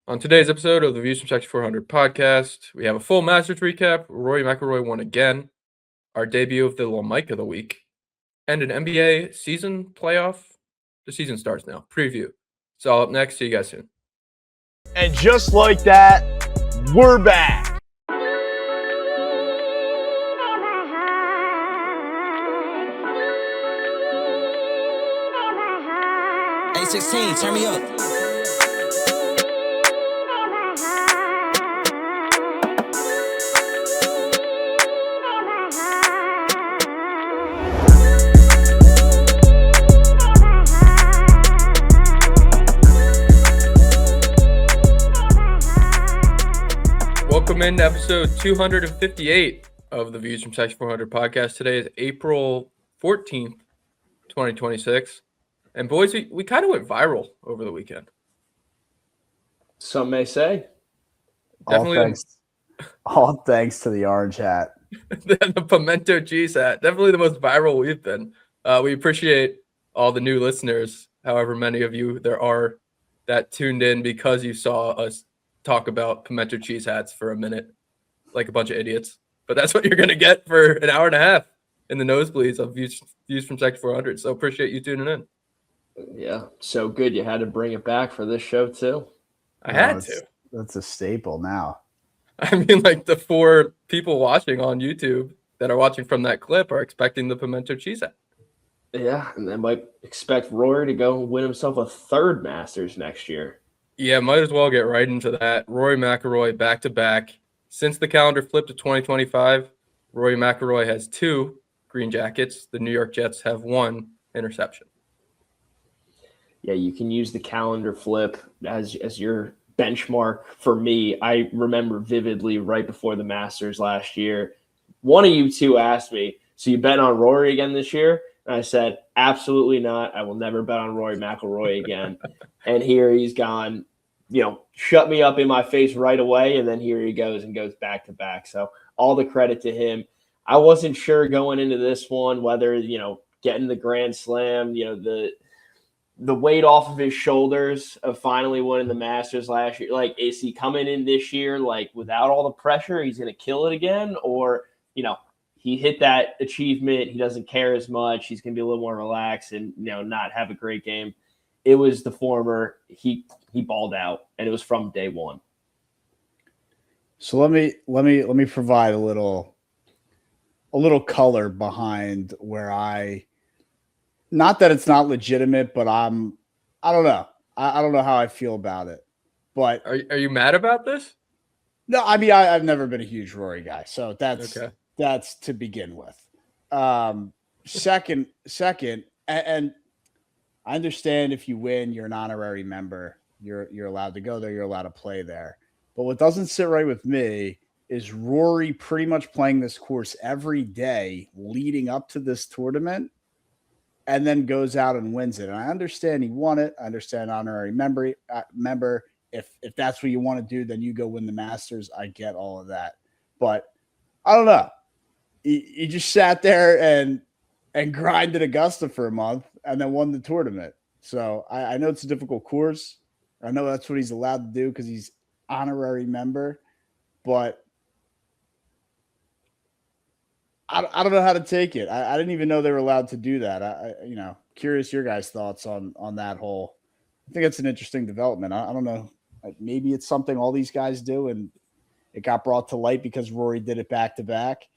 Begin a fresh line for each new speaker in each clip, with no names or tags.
On today's episode of the Views from Section 400 podcast, we have a full Masters recap. Rory McIlroy won again, our debut of the LaMike of the week, and an NBA season playoff. The season starts now. Preview. It's all up next. See you guys soon.
And just like that, we're back.
A16, turn me up.
Welcome into episode 258 of the Views from Section 400 podcast. Today is April 14th, 2026. And boys, we kind of went viral over the weekend.
Some may say.
Definitely
All thanks to the orange hat.
the pimento cheese hat. Definitely the most viral we've been. We appreciate all the new listeners, however many of you there are that tuned in because you saw us talk about pimento cheese hats for a minute like a bunch of idiots. But that's what you're going to get for an hour and a half in the nosebleeds of Views from Section 400. So appreciate you tuning in.
Yeah, so good you had to bring it back for this show too.
I had to.
That's a staple now.
I mean, like the 4 people watching on YouTube that are watching from that clip are expecting the pimento cheese hat.
Yeah, and they might expect Rory to go win himself a third Masters next year.
Yeah, might as well get right into that. Rory McIlroy back-to-back. Since the calendar flipped to 2025, Rory McIlroy has 2 green jackets. The New York Jets have 1 interception.
Yeah, you can use the calendar flip as your benchmark. For me, I remember vividly right before the Masters last year, one of you two asked me, so you bet on Rory again this year? And I said, absolutely not. I will never bet on Rory McIlroy again. And here he's gone, shut me up in my face right away. And then here he goes and goes back to back. So all the credit to him. I wasn't sure going into this one whether, getting the Grand Slam, the weight off of his shoulders of finally winning the Masters last year. Like, is he coming in this year, like, without all the pressure, he's going to kill it again? Or, he hit that achievement, he doesn't care as much, he's going to be a little more relaxed and, not have a great game. It was the former. He balled out, and it was from day one.
So let me provide a little color behind where not that it's not legitimate, but I don't know. I don't know how I feel about it. But
Are you mad about this?
no, I mean I've never been a huge Rory guy, so that's
Okay.
That's to begin with. Second, and I understand if you win, you're an honorary member. You're allowed to go there. You're allowed to play there. But what doesn't sit right with me is Rory pretty much playing this course every day leading up to this tournament and then goes out and wins it. And I understand he won it. I understand honorary member. If that's what you want to do, then you go win the Masters. I get all of that. But I don't know. He just sat there and grinded Augusta for a month and then won the tournament. So I know it's a difficult course. I know that's what he's allowed to do because he's honorary member. But I don't know how to take it. I didn't even know they were allowed to do that. Curious your guys' thoughts on that whole. I think it's an interesting development. I don't know. Maybe it's something all these guys do, and it got brought to light because Rory did it back to back.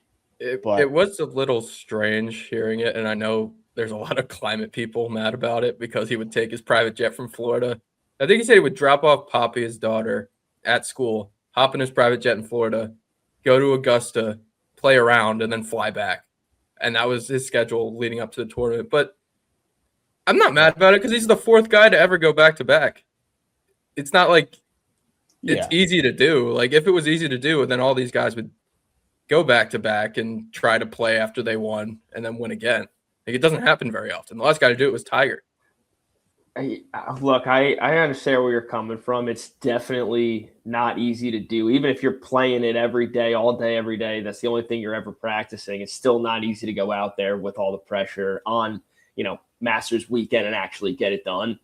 It was a little strange hearing it, and I know there's a lot of climate people mad about it because he would take his private jet from Florida. I think he said he would drop off Poppy, his daughter, at school, hop in his private jet in Florida, go to Augusta, play around, and then fly back. And that was his schedule leading up to the tournament. But I'm not mad about it because he's the 4th guy to ever go back-to-back. It's not like it's easy to do. Like, if it was easy to do, then all these guys would go back-to-back and try to play after they won and then win again. Like, it doesn't happen very often. The last guy to do it was Tiger.
Look, I understand where you're coming from. It's definitely not easy to do. Even if you're playing it every day, all day, every day, that's the only thing you're ever practicing. It's still not easy to go out there with all the pressure on, Masters weekend and actually get it done.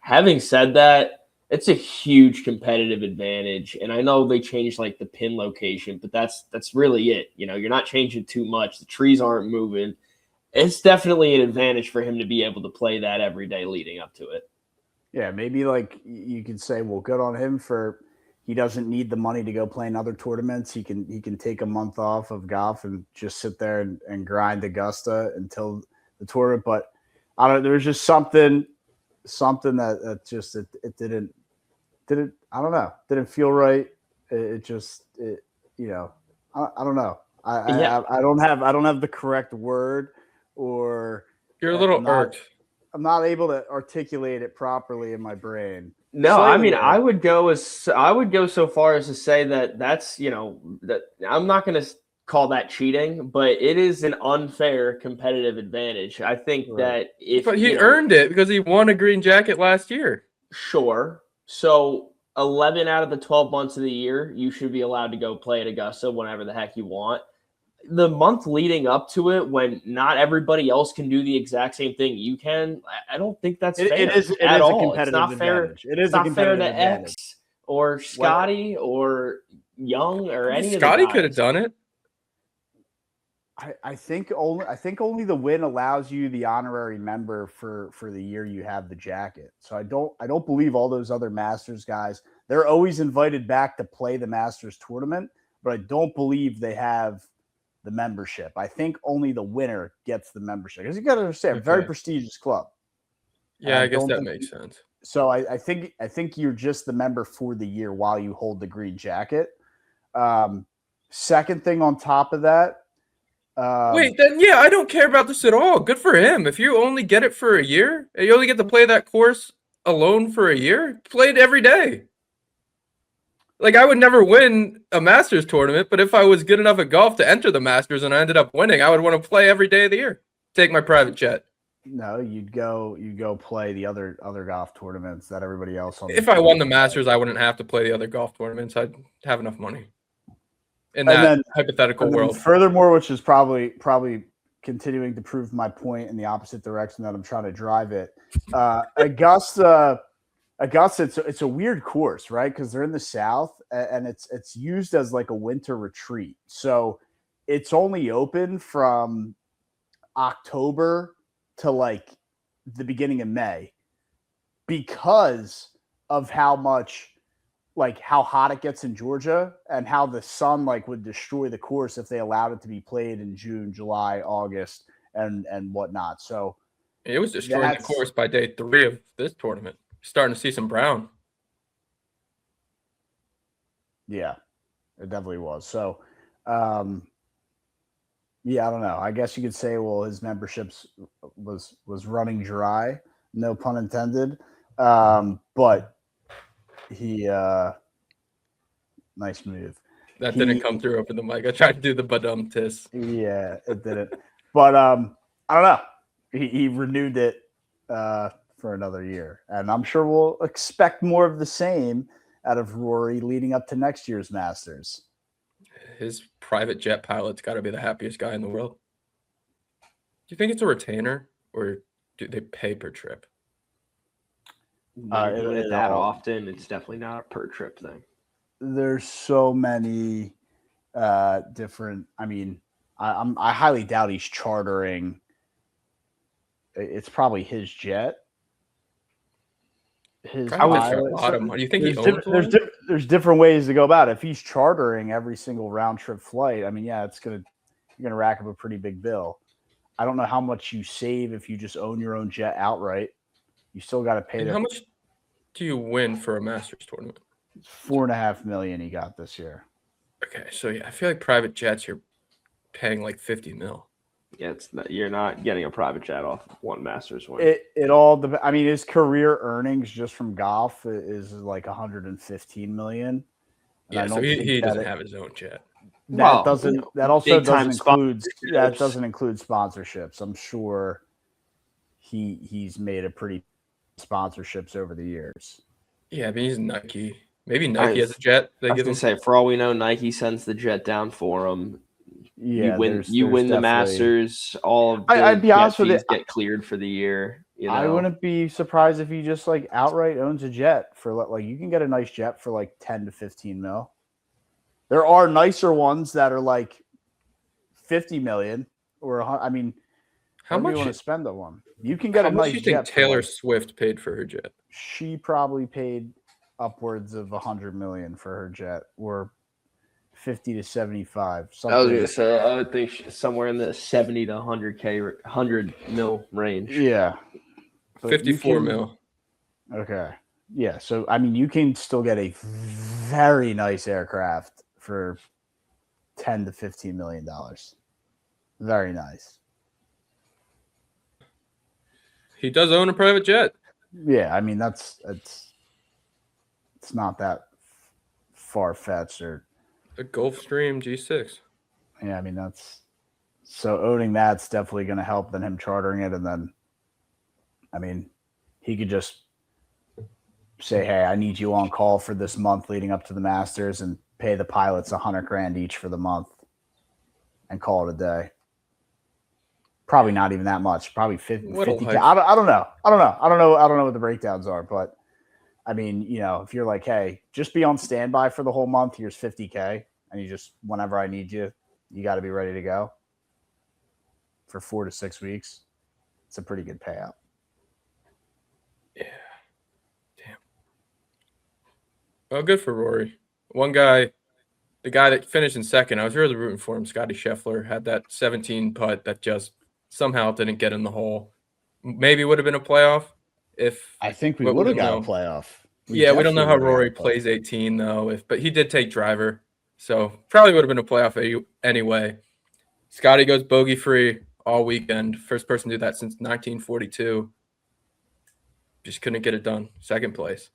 Having said that, It's a huge competitive advantage. And I know they changed like the pin location, but that's really it. You know, you're not changing too much. The trees aren't moving. It's definitely an advantage for him to be able to play that every day leading up to it.
Yeah, maybe like you could say, well, good on him for he doesn't need the money to go play in other tournaments. He can take a month off of golf and just sit there and grind Augusta until the tournament. But I don't. There was just something that just it didn't I don't know, didn't feel right. I don't know. I don't have the correct word, or
You're a little irked.
I'm not able to articulate it properly in my brain.
No,
Slightly
I mean,
irked.
I would go so far as to say that's, you know, that I'm not going to call that cheating, but it is an unfair competitive advantage. I think that if
But he earned it because he won a green jacket last year.
Sure. So 11 out of the 12 months of the year, you should be allowed to go play at Augusta whenever the heck you want. The month leading up to it, when not everybody else can do the exact same thing you can, I don't think that's fair.
It is
at all.
A competitive
it's not fair.
advantage. It is
it's not
a competitive
fair to
advantage.
X or Scotty or Young or any of the
Scotty
guys.
could have done it.
I think only the win allows you the honorary member for the year you have the jacket. So I don't believe all those other Masters guys, they're always invited back to play the Masters tournament, but I don't believe they have the membership. I think only the winner gets the membership, because you got to understand, very prestigious club.
Yeah, I guess that makes sense.
So I think you're just the member for the year while you hold the green jacket. Second thing on top of that.
Wait, then yeah, I don't care about this at all. Good for him. If you only get it for a year, and you only get to play that course alone for a year, play it every day. Like, I would never win a Masters tournament, but if I was good enough at golf to enter the Masters and I ended up winning, I would want to play every day of the year. Take my private jet.
No, you'd go play the other golf tournaments that everybody else on.
If I won the Masters, I wouldn't have to play the other golf tournaments. I'd have enough money. In that hypothetical world.
Furthermore, which is probably continuing to prove my point in the opposite direction that I'm trying to drive it. Augusta, it's a weird course, right? Because they're in the South, and it's used as like a winter retreat. So it's only open from October to like the beginning of May, because of how hot it gets in Georgia and how the sun would destroy the course if they allowed it to be played in June, July, August, and whatnot. So
it was destroying the course by day 3 of this tournament. Starting to see some brown.
Yeah, it definitely was. So, yeah, I don't know. I guess you could say, well, his memberships was running dry, no pun intended. But he, nice move.
That didn't come through over the mic. I tried to do the badum-tis.
Yeah, it didn't. But I don't know. He renewed it for another year, and I'm sure we'll expect more of the same out of Rory leading up to next year's Masters.
His private jet pilot's got to be the happiest guy in the world. Do you think it's a retainer, or do they pay per trip?
That often, it's definitely not a per trip thing.
There's so many different. I mean, I highly doubt he's chartering. It's probably his jet.
I would throw a lot of money. Do you think he owns one?
There's different ways to go about it. If he's chartering every single round trip flight, I mean, yeah, you're gonna rack up a pretty big bill. I don't know how much you save if you just own your own jet outright. You still got to pay.
How much do you win for a Masters tournament?
$4.5 million he got this year.
Okay, so yeah, I feel like private jets you're paying like $50 million.
Yeah, you're not getting a private jet off one Masters win.
It all. I mean, his career earnings just from golf is like $115 million.
Yeah, so he doesn't have his own jet.
That also doesn't include sponsorships. I'm sure he's made a pretty sponsorships over the years.
Yeah, I mean, he's Nike. Maybe Nike has a jet.
I was gonna say, for all we know, Nike sends the jet down for him.
Yeah,
you win the Masters. All of the
I'd be honest with you,
get cleared for the year.
I wouldn't be surprised if he just like outright owns a jet for like you can get a nice jet for like 10 to 15 mil. There are nicer ones that are like 50 million or I mean,
how much
you want to spend on one? You can get a nice jet.
How much do you think Taylor Swift paid for her jet?
She probably paid upwards of 100 million for her jet, or 50 to 75. Something.
I was gonna say I would think somewhere in the 70 to 100 mil range.
Yeah,
54 mil.
Okay, yeah. So I mean, you can still get a very nice aircraft for 10 to 15 million dollars. Very nice.
He does own a private jet.
Yeah, I mean it's not that far fetched or
a Gulfstream G6.
Yeah, I mean that's so owning that's definitely going to help than him chartering it, and then I mean he could just say, "Hey, I need you on call for this month leading up to the Masters," and pay the pilots $100,000 each for the month, and call it a day. Probably not even that much. Probably 50K. I don't know. I don't know what the breakdowns are, but I mean, if you're like, hey, just be on standby for the whole month. Here's 50K, and you just whenever I need you, you got to be ready to go for 4 to 6 weeks. It's a pretty good payout.
Yeah. Damn. Well, good for Rory. One guy, the guy that finished in second, I was really rooting for him. Scotty Scheffler had that 17 putt that just somehow didn't get in the hole. Maybe would have been a playoff if
I think we would have got a playoff.
We don't know how Rory plays 18 though. But he did take driver, so probably would have been a playoff anyway. Scotty goes bogey free all weekend. First person to do that since 1942. Just couldn't get it done. Second place.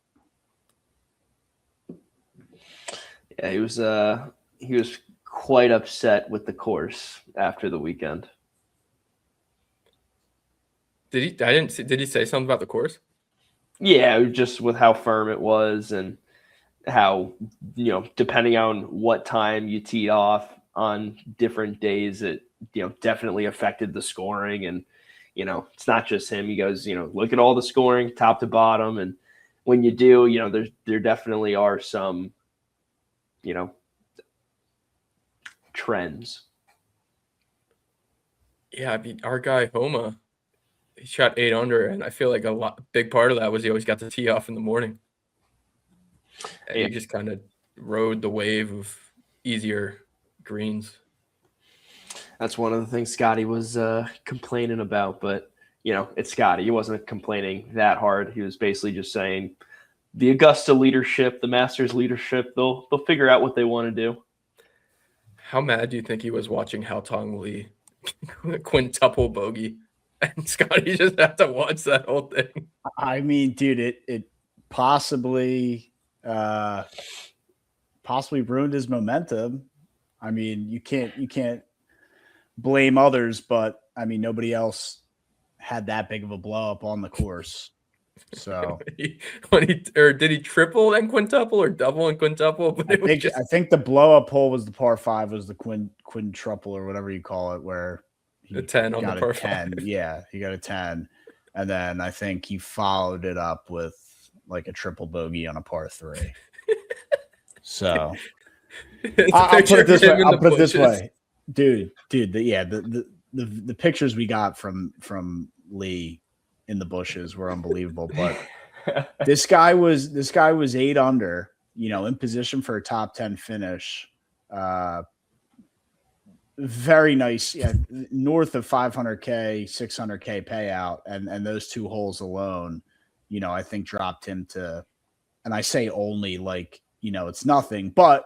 Yeah, he was quite upset with the course after the weekend.
Did he say something about the course?
Yeah, just with how firm it was and how, depending on what time you teed off on different days, it, definitely affected the scoring. And, it's not just him. He goes, look at all the scoring top to bottom. And when you do, there definitely are some, trends.
Yeah, I mean, our guy Homa, he shot 8 under, and I feel like big part of that was he always got to tee off in the morning. And he just kind of rode the wave of easier greens.
That's one of the things Scotty was complaining about, but it's Scotty. He wasn't complaining that hard. He was basically just saying the Augusta leadership, the Masters leadership, they'll figure out what they want to do.
How mad do you think he was watching Hao Tong Lee quintuple bogey? And Scotty just had to watch that whole thing.
I mean, dude, it possibly ruined his momentum. I mean, you can't blame others, but I mean, nobody else had that big of a blow up on the course. So
did he triple and quintuple or double and quintuple? But
I think the blow up hole was the par 5 was the quintuple or whatever you call it, where
the 10 on the par 5.
Yeah, he got a 10. And then I think he followed it up with like a triple bogey on a par 3. So I'll put it this way. Dude, the pictures we got from Lee in the bushes were unbelievable. But this guy was 8 under, in position for a top 10 finish. Very nice, north of 500K, 600K payout, and those 2 holes alone, I think dropped him to, and I say only like, it's nothing, but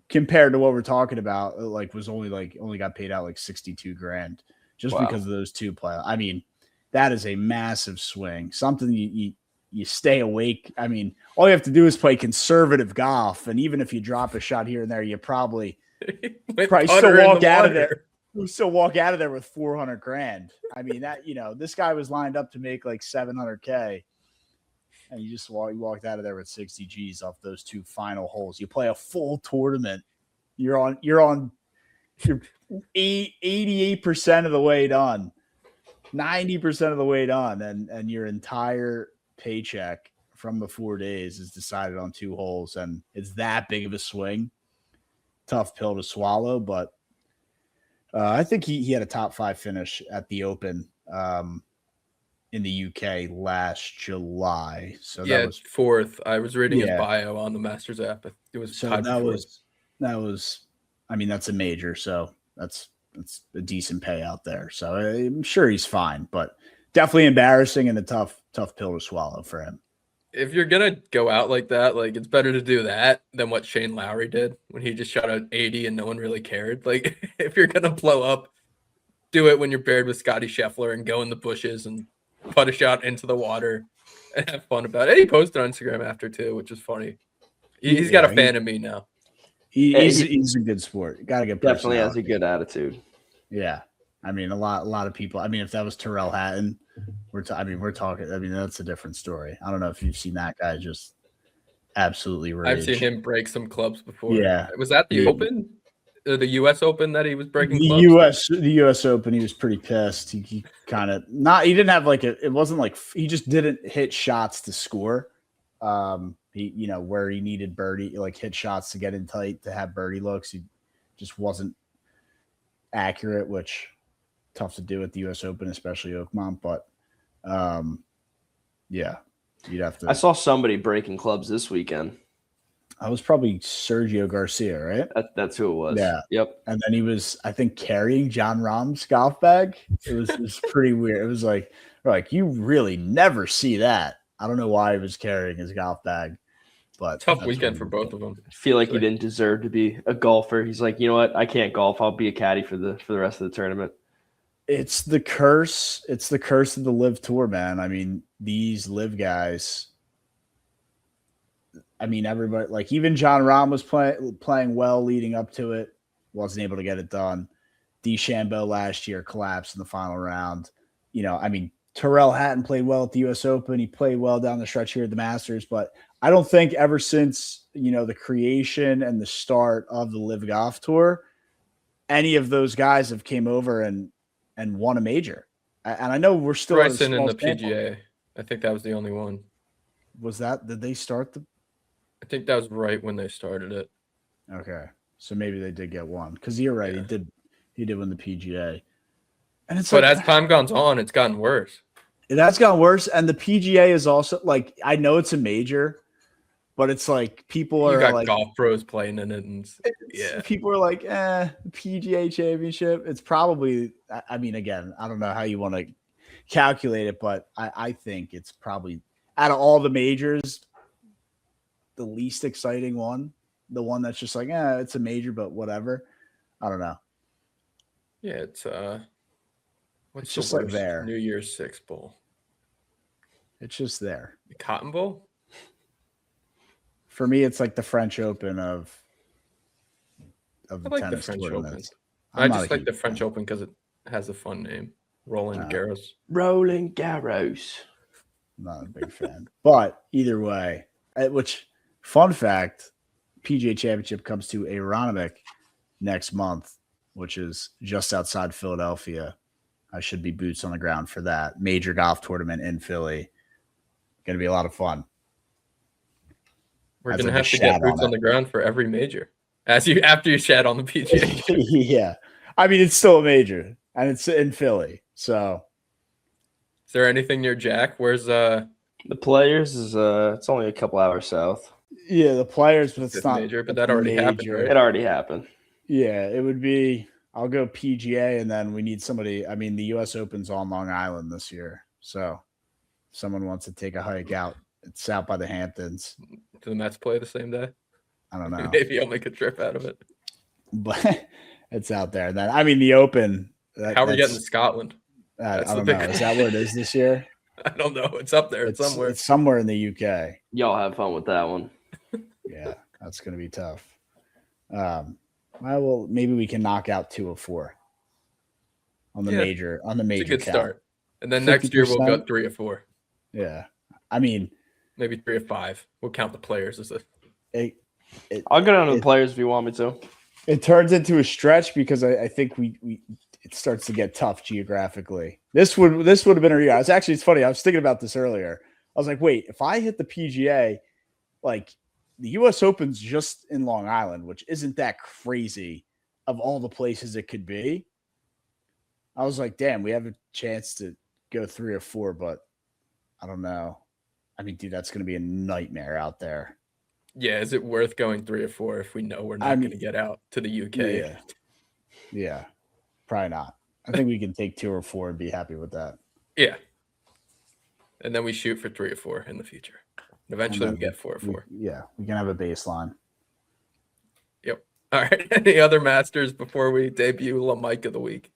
compared to what we're talking about, like was only got paid out like 62 grand just because of those 2 play. I mean, that is a massive swing. Something you stay awake. I mean, all you have to do is play conservative golf, and even if you drop a shot here and there, you probably still walk out of there. You still walk out of there with 400 grand. I mean, that this guy was lined up to make like 700K, and you walked out of there with 60 G's off those 2 final holes. You play a full tournament. You're 88% of the way done. 90% of the way done, and your entire paycheck from the 4 days is decided on 2 holes, and it's that big of a swing. Tough pill to swallow, but I think he had a top 5 finish at the Open in the UK last July. So
Yeah,
that was
4th. I was reading his
Yeah.
bio on the Masters app. It was
so
tied for
that
4th.
was I mean, that's a major, so that's a decent payout there. So I'm sure he's fine, but definitely embarrassing and a tough pill to swallow for him.
If you're gonna go out like that, like it's better to do that than what Shane Lowry did when he just shot an 80 and no one really cared. Like if you're gonna blow up, do it when you're paired with Scotty Scheffler and go in the bushes and put a shot into the water and have fun about it. And he posted on Instagram after too, which is funny. He's got a fan of me now.
He's a good sport. Got to get
Definitely has a
personality.
good attitude.
Yeah, I mean a lot of people. I mean, if that was Terrell Hatton, we're talking. I mean, that's a different story. I don't know if you've seen that guy just absolutely rage.
I've seen him break some clubs before.
Yeah.
Was that the Open? The U.S. Open that he was breaking
The
clubs?
the U.S. Open, he was pretty pissed. He kind of he didn't have it wasn't like he just didn't hit shots to score. He where he needed birdie, like hit shots to get in tight to have birdie looks. He just wasn't accurate, which tough to do at the U.S. Open, especially Oakmont. But yeah, you'd have to.
I saw somebody breaking clubs this weekend.
I was probably Sergio Garcia, right?
That's who it was.
Yeah.
Yep.
And then he was, I think, carrying John Rahm's golf bag. It was pretty weird. It was like you really never see that. I don't know why he was carrying his golf bag, but
Tough weekend for both of them.
I feel like he didn't deserve to be a golfer. He's like, you know what? I can't golf. I'll be a caddy for the rest of the tournament.
It's the curse. It's the curse of the Live Tour, man. I mean, these Live guys. I mean, everybody, like even John Rahm was playing well leading up to it, wasn't able to get it done. DeChambeau last year collapsed in the final round. I mean, Terrell Hatton played well at the U.S. Open. He played well down the stretch here at the Masters, but I don't think ever since, the creation and the start of the Live Golf Tour, any of those guys have came over and won a major. And I know we're still
Bryson in the PGA. I think that was the only one.
Did they start the?
I think that was right when they started it.
Okay, so maybe they did get one because you're right.
Yeah.
He did win the PGA, and it's
but as time goes on, it's gotten worse.
It has gotten worse, and the PGA is also like I know it's a major, but it's like people are like
golf pros playing in it, and
people are like, PGA Championship. It's probably. I mean, again, I don't know how you want to calculate it, but I think it's probably out of all the majors, the least exciting one, the one that's just like, it's a major, but whatever. I don't know.
Yeah, it's what's
it's just
the
like
worst
there.
New Year's Six Bowl.
It's just there.
The Cotton Bowl.
For me, it's like the French Open of the
like
tennis
the French
tournaments.
Open. I just like the French Open because it has a fun name, Roland Garros.
Roland Garros.
Not a big fan, but either way, which. Fun fact, PGA Championship comes to Aronimink next month, which is just outside Philadelphia. I should be boots on the ground for that major golf tournament in Philly. Going to be a lot of fun.
We're going to have to get boots on the ground for every major after you shat on the PGA.
Yeah. I mean, it's still a major, and it's in Philly. So
is there anything near Jack? Where's
the Players is it's only a couple hours south.
Yeah, the Players, but it's not
major, but that already happened. Right?
It already happened.
Yeah, it would be. I'll go PGA, and then we need somebody. I mean, the U.S. Open's on Long Island this year, so if someone wants to take a hike out. It's out by the Hamptons.
Do the Mets play the same day?
I don't know.
Maybe I'll make a trip out of it.
But it's out there. Then I mean, the Open.
How are we getting to Scotland?
I don't know. Is that where it is this year?
I don't know. It's up there. It's somewhere.
It's somewhere in the UK.
Y'all have fun with that one.
Yeah, that's going to be tough. Well, maybe we can knock out 2 of 4 on the major. On the major,
it's a good
count.
Start. And then next year we'll go 3 or 4.
Yeah, I mean,
maybe 3 or 5. We'll count the Players as
I'll go down to the Players if you want me to.
It turns into a stretch because I think we it starts to get tough geographically. This would have been a year. It's funny. I was thinking about this earlier. I was like, wait, if I hit the PGA, like the US Open's just in Long Island, which isn't that crazy of all the places it could be. I was like, damn, we have a chance to go 3 or 4, but I don't know. I mean, dude, that's going to be a nightmare out there.
Yeah, is it worth going 3 or 4 if we know we're not going to get out to the UK?
Yeah, probably not. I think we can take 2 or 4 and be happy with that.
Yeah. And then we shoot for 3 or 4 in the future. Eventually we get 4 or 4.
We can have a baseline.
Yep. All right. Any other Masters before we debut LaMike of the week?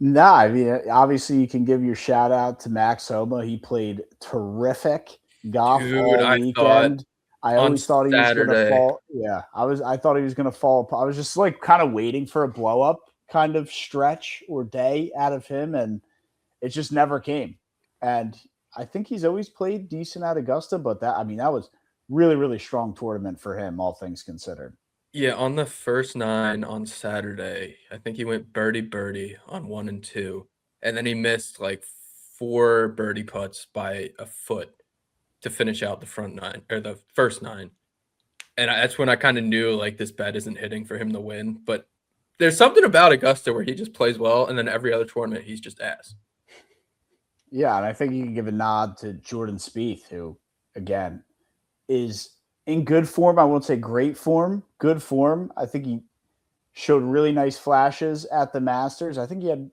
Nah, I mean, obviously you can give your shout out to Max Homa. He played terrific golf all weekend. I always thought he was going to fall. Yeah, I thought he was going to fall. I was just like kind of waiting for a blow up kind of stretch or day out of him, and it just never came. And I think he's always played decent at Augusta, but that was really, really strong tournament for him, all things considered.
Yeah, on the first 9 on Saturday, I think he went birdie on 1 and 2, and then he missed like 4 birdie putts by a foot to finish out the front 9 or the first 9. And that's when I kind of knew like this bet isn't hitting for him to win. But there's something about Augusta where he just plays well, and then every other tournament he's just ass.
Yeah, and I think you can give a nod to Jordan Spieth, who again is in good form. I won't say great form, good form. I think he showed really nice flashes at the Masters. I think he had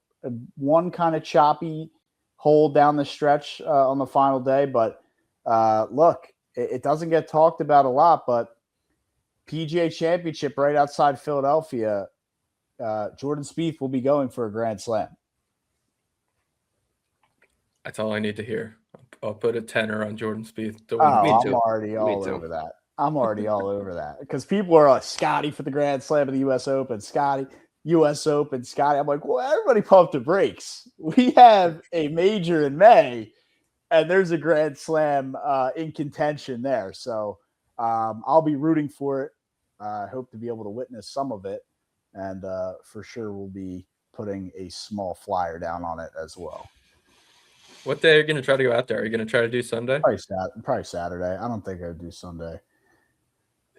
one kind of choppy hole down the stretch on the final day. But look, it doesn't get talked about a lot, but PGA Championship right outside Philadelphia, Jordan Spieth will be going for a Grand Slam.
That's all I need to hear. I'll put a tenner on Jordan Spieth.
I'm already all over that. I'm already all over that because people are like Scotty for the Grand Slam of the U.S. Open, Scotty, U.S. Open, Scotty. I'm like, well, everybody pump the brakes. We have a major in May, and there's a Grand Slam in contention there. So I'll be rooting for it. I hope to be able to witness some of it, and for sure we'll be putting a small flyer down on it as well.
What day are you going to try to go out there? Are you going to try to do Sunday?
Probably Saturday. I don't think I would do Sunday.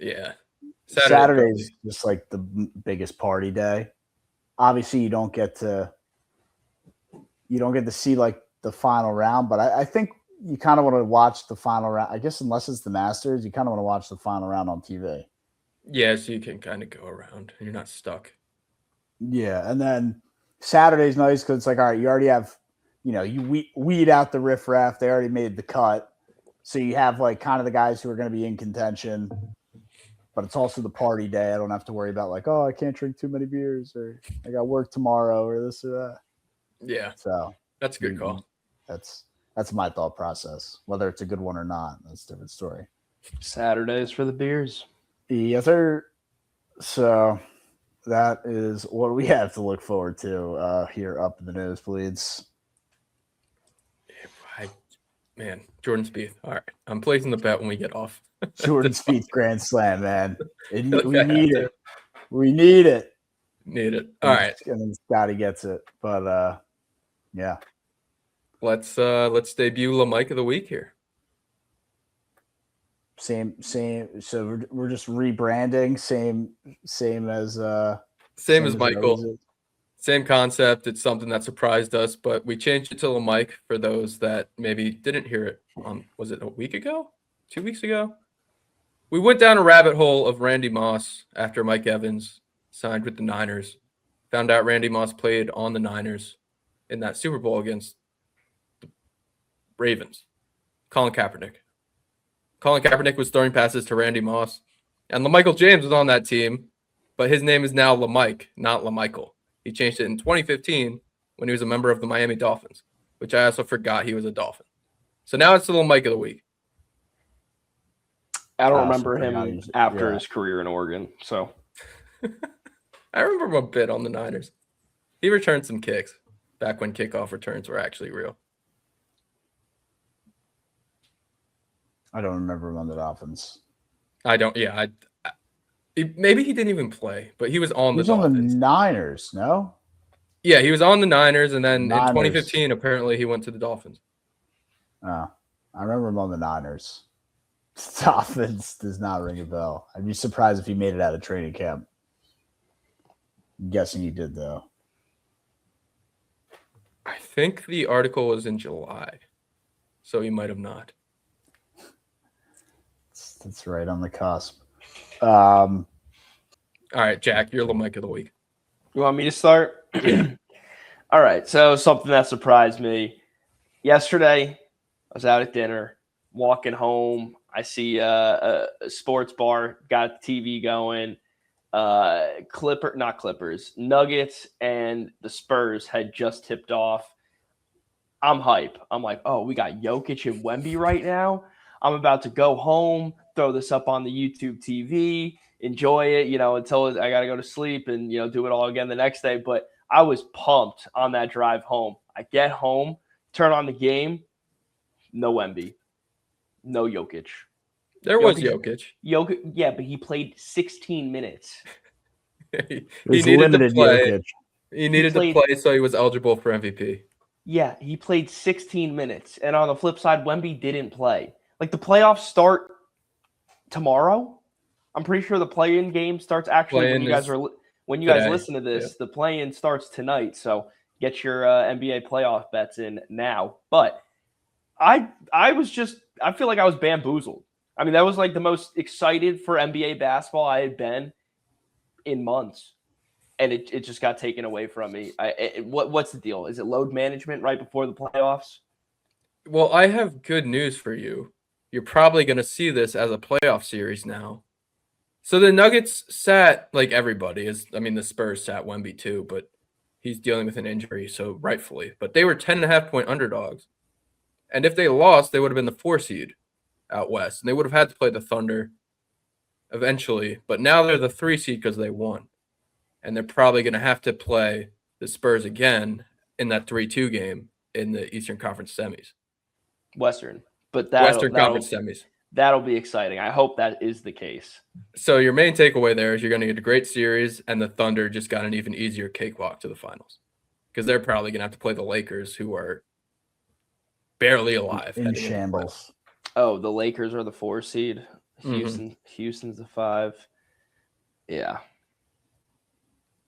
Yeah.
Saturday is just like the biggest party day. Obviously, you don't get to see like the final round, but I think you kind of want to watch the final round. I guess unless it's the Masters, you kind of want to watch the final round on TV.
Yeah, so you can kind of go around. You're not stuck.
Yeah, and then Saturday's nice because it's like, all right, you already have, you weed out the riffraff. They already made the cut. So you have like kind of the guys who are going to be in contention. But it's also the party day. I don't have to worry about like, oh, I can't drink too many beers or I got work tomorrow or this or that.
Yeah.
So
that's a good call.
That's my thought process. Whether it's a good one or not, that's a different story.
Saturdays for the beers.
Yes, sir. So that is what we have to look forward to here up in the nosebleeds.
Man, Jordan Spieth. All right. I'm placing the bet when we get off.
Jordan Spieth Grand Slam, man. We need it. We need it.
Need it. All right.
And then Scotty gets it. But yeah.
Let's debut LaMike of the week here.
Same. So we're just rebranding. Same as
Michael. Same concept. It's something that surprised us, but we changed it to LaMike for those that maybe didn't hear it was it a week ago? 2 weeks ago? We went down a rabbit hole of Randy Moss after Mike Evans signed with the Niners. Found out Randy Moss played on the Niners in that Super Bowl against the Ravens. Colin Kaepernick. Colin Kaepernick was throwing passes to Randy Moss. And LaMichael James was on that team, but his name is now LaMike, not LaMichael. He changed it in 2015 when he was a member of the Miami Dolphins, which I also forgot he was a Dolphin. So now it's the LaMike of the week.
I don't remember him after his career in Oregon. So
I remember him a bit on the Niners. He returned some kicks back when kickoff returns were actually real.
I don't remember him on the Dolphins.
I don't. Yeah, maybe he didn't even play, but he was on the Dolphins.
On the Niners, no?
Yeah, he was on the Niners, and then
Niners.
in 2015, apparently he went to the Dolphins.
Oh, I remember him on the Niners. Dolphins does not ring a bell. I'd be surprised if he made it out of training camp. I'm guessing he did, though.
I think the article was in July, so he might have not.
That's right on the cusp.
All right, Jack, you're LaMike of the week.
You want me to start? All right. So something that surprised me yesterday, I was out at dinner, walking home. I see a sports bar, got the TV going. Not Clippers, Nuggets and the Spurs had just tipped off. I'm hype. I'm like, oh, we got Jokic and Wemby right now. I'm about to go home, throw this up on the YouTube TV, enjoy it, until I got to go to sleep and, do it all again the next day. But I was pumped on that drive home. I get home, turn on the game, no Wemby, no Jokic.
There was Jokic.
Jokic, yeah, but he played 16 minutes.
he needed to play.
Jokic.
He needed to play so he was eligible for MVP.
Yeah, he played 16 minutes. And on the flip side, Wemby didn't play. Like, the playoffs start tomorrow. I'm pretty sure the play-in game starts actually when you guys listen to this. Yeah. The play-in starts tonight. So get your NBA playoff bets in now. But I feel like I was bamboozled. I mean, that was like the most excited for NBA basketball I had been in months. And it just got taken away from me. What's the deal? Is it load management right before the playoffs?
Well, I have good news for you. You're probably going to see this as a playoff series now. So the Nuggets sat like everybody. The Spurs sat Wemby too, but he's dealing with an injury, so rightfully. But they were 10.5-point underdogs. And if they lost, they would have been the 4 seed out west. And they would have had to play the Thunder eventually. But now they're the 3 seed because they won. And they're probably going to have to play the Spurs again in that 3-2 game in the Eastern Conference semis.
Western
Conference semis.
That'll be exciting. I hope that is the case.
So your main takeaway there is you're going to get a great series, and the Thunder just got an even easier cakewalk to the finals because they're probably going to have to play the Lakers, who are barely alive.
In shambles.
Oh, the Lakers are the 4 seed. Houston's the 5. Yeah.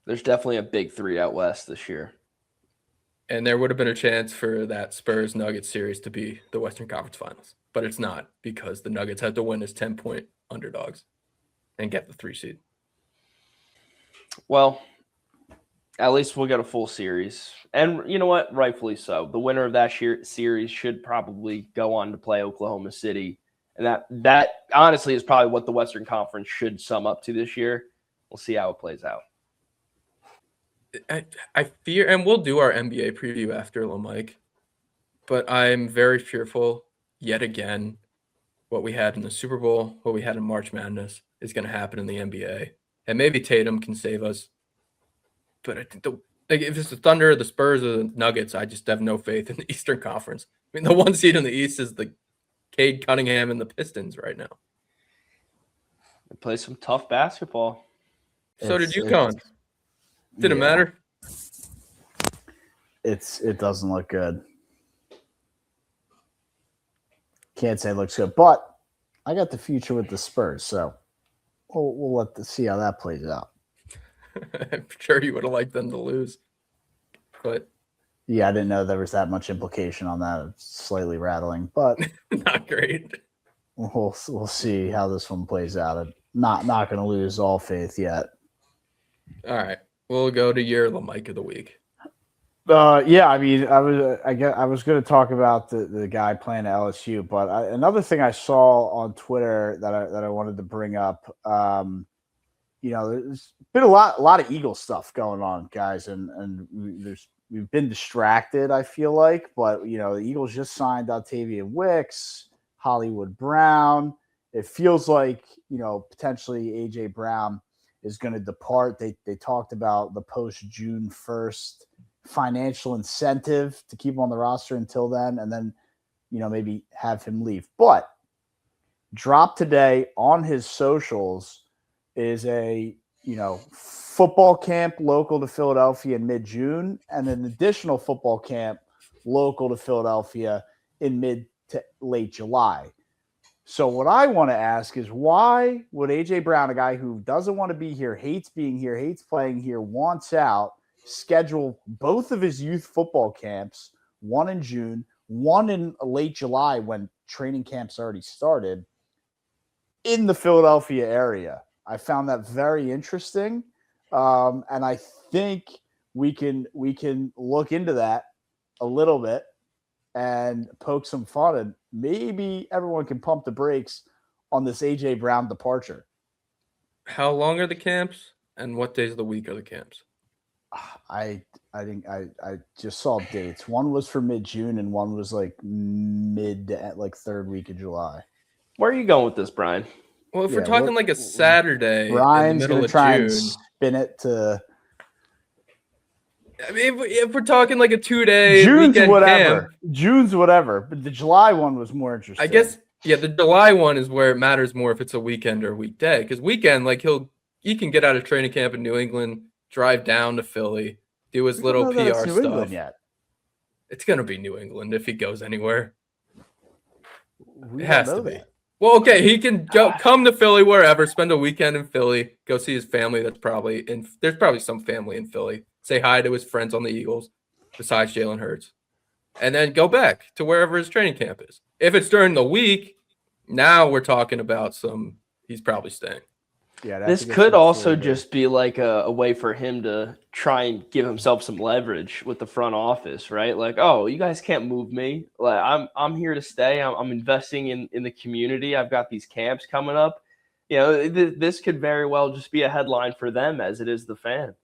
There's definitely a big 3 out west this year.
And there would have been a chance for that Spurs-Nuggets series to be the Western Conference Finals. But it's not because the Nuggets had to win as 10-point underdogs and get the 3 seed.
Well, at least we'll get a full series. And you know what? Rightfully so. The winner of that series should probably go on to play Oklahoma City. And that honestly is probably what the Western Conference should sum up to this year. We'll see how it plays out.
I fear, and we'll do our NBA preview after, LaMike, but I'm very fearful yet again what we had in the Super Bowl, what we had in March Madness is going to happen in the NBA. And maybe Tatum can save us. But I think if it's the Thunder, the Spurs, or the Nuggets, I just have no faith in the Eastern Conference. I mean, the 1 seed in the East is the Cade Cunningham and the Pistons right now.
They play some tough basketball.
So did UConn. Didn't matter.
It doesn't look good. Can't say it looks good, but I got the future with the Spurs, so we'll see how that plays out.
I'm sure you would have liked them to lose, but
yeah, I didn't know there was that much implication on that. It's slightly rattling, but
not great.
We'll see how this one plays out. I'm not going to lose all faith yet.
All right. We'll go to your LaMike of the week.
Yeah, I mean, I was going to talk about the guy playing at LSU, but another thing I saw on Twitter that I wanted to bring up, there's been a lot of Eagle stuff going on, guys, and we've been distracted, I feel like, but the Eagles just signed Octavian Wicks, Hollywood Brown. It feels like potentially AJ Brown is going to depart. They talked about the post June 1st financial incentive to keep him on the roster until then, and then maybe have him leave. But drop today on his socials is a football camp local to Philadelphia in mid-June, and an additional football camp local to Philadelphia in mid to late July. So what I want to ask is, why would A.J. Brown, a guy who doesn't want to be here, hates being here, hates playing here, wants out, schedule both of his youth football camps, one in June, one in late July when training camps already started, in the Philadelphia area? I found that very interesting. And I think we can look into that a little bit and poke some fun, and maybe everyone can pump the brakes on this A.J. Brown departure.
How long are the camps, and what days of the week are the camps?
I think I just saw dates. One was for mid-June, and one was like third week of July.
Where are you going with this, Brian?
Well, if we're talking like a Saturday
Brian's
in the middle of
try
June,
and spin it to.
I mean, if we're talking like a 2-day
June's
weekend
whatever.
camp,
June's whatever, but the July one was more interesting.
I guess, yeah, the July one is where it matters more if it's a weekend or a weekday. Because weekend, like he can get out of training camp in New England, drive down to Philly, do his little PR
New
stuff.
England yet.
It's gonna be New England if he goes anywhere.
We
It has
don't
to
know
be.
that.
Well, okay, he can come to Philly wherever, spend a weekend in Philly, go see his family. There's probably some family in Philly. Say hi to his friends on the Eagles, besides Jalen Hurts, and then go back to wherever his training camp is. If it's during the week, now we're talking about he's probably staying.
Yeah,
This could also just be like a way for him to try and give himself some leverage with the front office, right? Like, oh, you guys can't move me. Like, I'm here to stay. I'm investing in the community. I've got these camps coming up. This could very well just be a headline for them as it is the fan.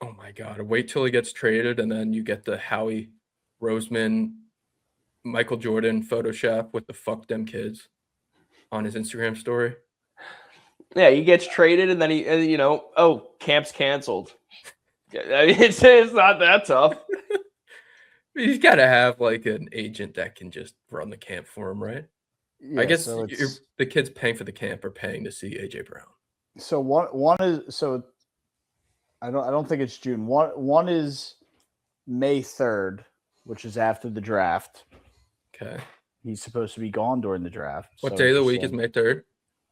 Oh my God! Wait till he gets traded, and then you get the Howie Roseman, Michael Jordan Photoshop with the "fuck them kids" on his Instagram story.
Yeah, he gets traded, and then camp's canceled. I mean, it's not that tough.
He's got to have like an agent that can just run the camp for him, right?
Yeah,
I guess
so
the kids paying for the camp are paying to see A.J. Brown.
So one is so. I don't think it's June. One is May 3rd, which is after the draft.
Okay.
He's supposed to be gone during the draft.
What day of the week is May 3rd?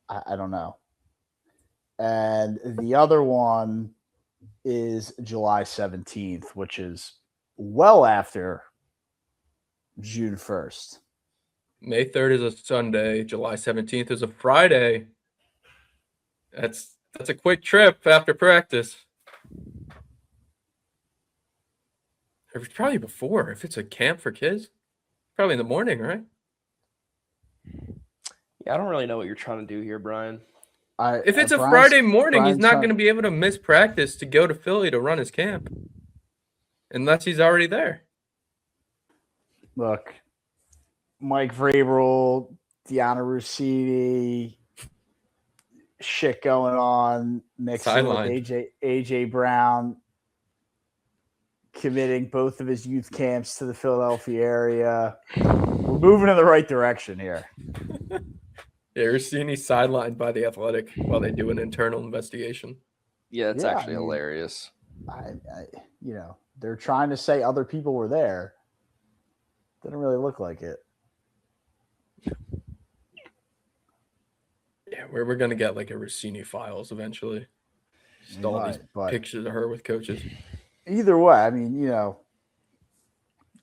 I don't know. And the other one is July 17th, which is well after June 1st.
May 3rd is a Sunday. July 17th is a Friday. That's a quick trip after practice. It's probably before. If it's a camp for kids, probably in the morning, right?
Yeah, I don't really know what you're trying to do here, Brian.
If it's a Friday morning, he's not going to be able to miss practice to go to Philly to run his camp unless he's already there.
Look, Mike Vrabel, Deanna Rossini, shit going on next to AJ Brown committing both of his youth camps to the Philadelphia area. We're moving in the right direction here.
Yeah, Rossini sidelined by the Athletic while they do an internal investigation.
Yeah, it's actually hilarious.
They're trying to say other people were there. Didn't really look like it.
Yeah, we're going to get like a Rossini files eventually. Just all these pictures of her with coaches.
Either way, I mean,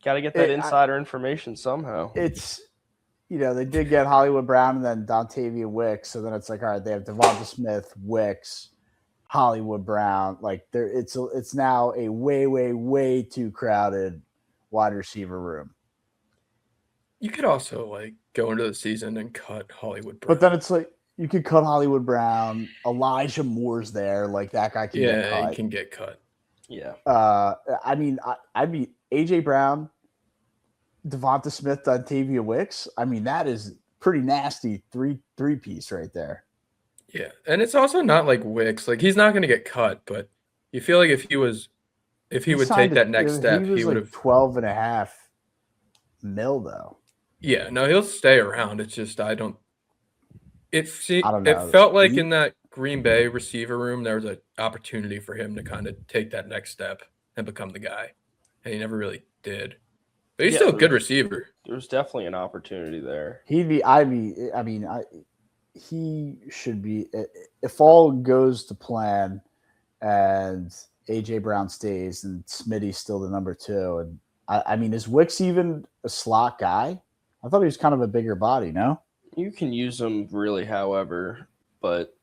got to get that insider information somehow.
It's, they did get Hollywood Brown and then Dontavia Wicks. So then it's like, all right, they have Devonta Smith, Wicks, Hollywood Brown. Like it's now a way, way, way too crowded wide receiver room.
You could also like go into the season and cut Hollywood Brown.
But then it's like you could cut Hollywood Brown. Elijah Moore's there. Like that guy can get cut.
Yeah, he can get cut.
Yeah.
I mean, I'd be AJ Brown, Devonta Smith, Dontavia Wicks. I mean, that is pretty nasty three piece right there.
Yeah, and it's also not like Wicks. Like he's not going to get cut, but you feel like if he would take that next step, he would have
12.5 mil though.
Yeah, no, he'll stay around. It's just it
I don't know.
felt like in that Green Bay receiver room, there was an opportunity for him to kind of take that next step and become the guy. And he never really did. But he's still a good receiver.
There's definitely an opportunity there.
He should be, if all goes to plan and AJ Brown stays and Smitty's still the number 2. And I mean, is Wicks even a slot guy? I thought he was kind of a bigger body, no?
You can use him really however, but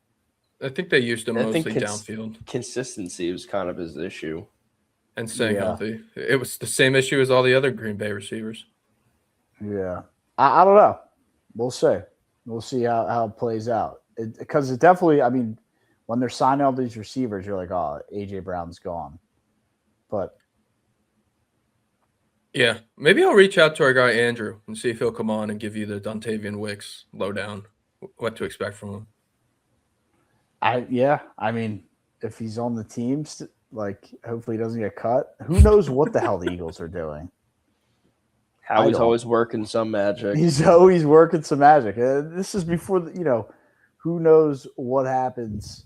I think they used him mostly downfield.
Consistency was kind of his issue.
And staying healthy. It was the same issue as all the other Green Bay receivers.
Yeah. I don't know. We'll see. We'll see how it plays out. Because it definitely, I mean, when they're signing all these receivers, you're like, oh, A.J. Brown's gone. But
yeah, maybe I'll reach out to our guy Andrew and see if he'll come on and give you the Dontavian Wicks lowdown, what to expect from him.
I mean, if he's on the team, like, hopefully he doesn't get cut. Who knows what the hell the Eagles are doing?
Howie's always working some magic.
He's always working some magic. This is before, who knows what happens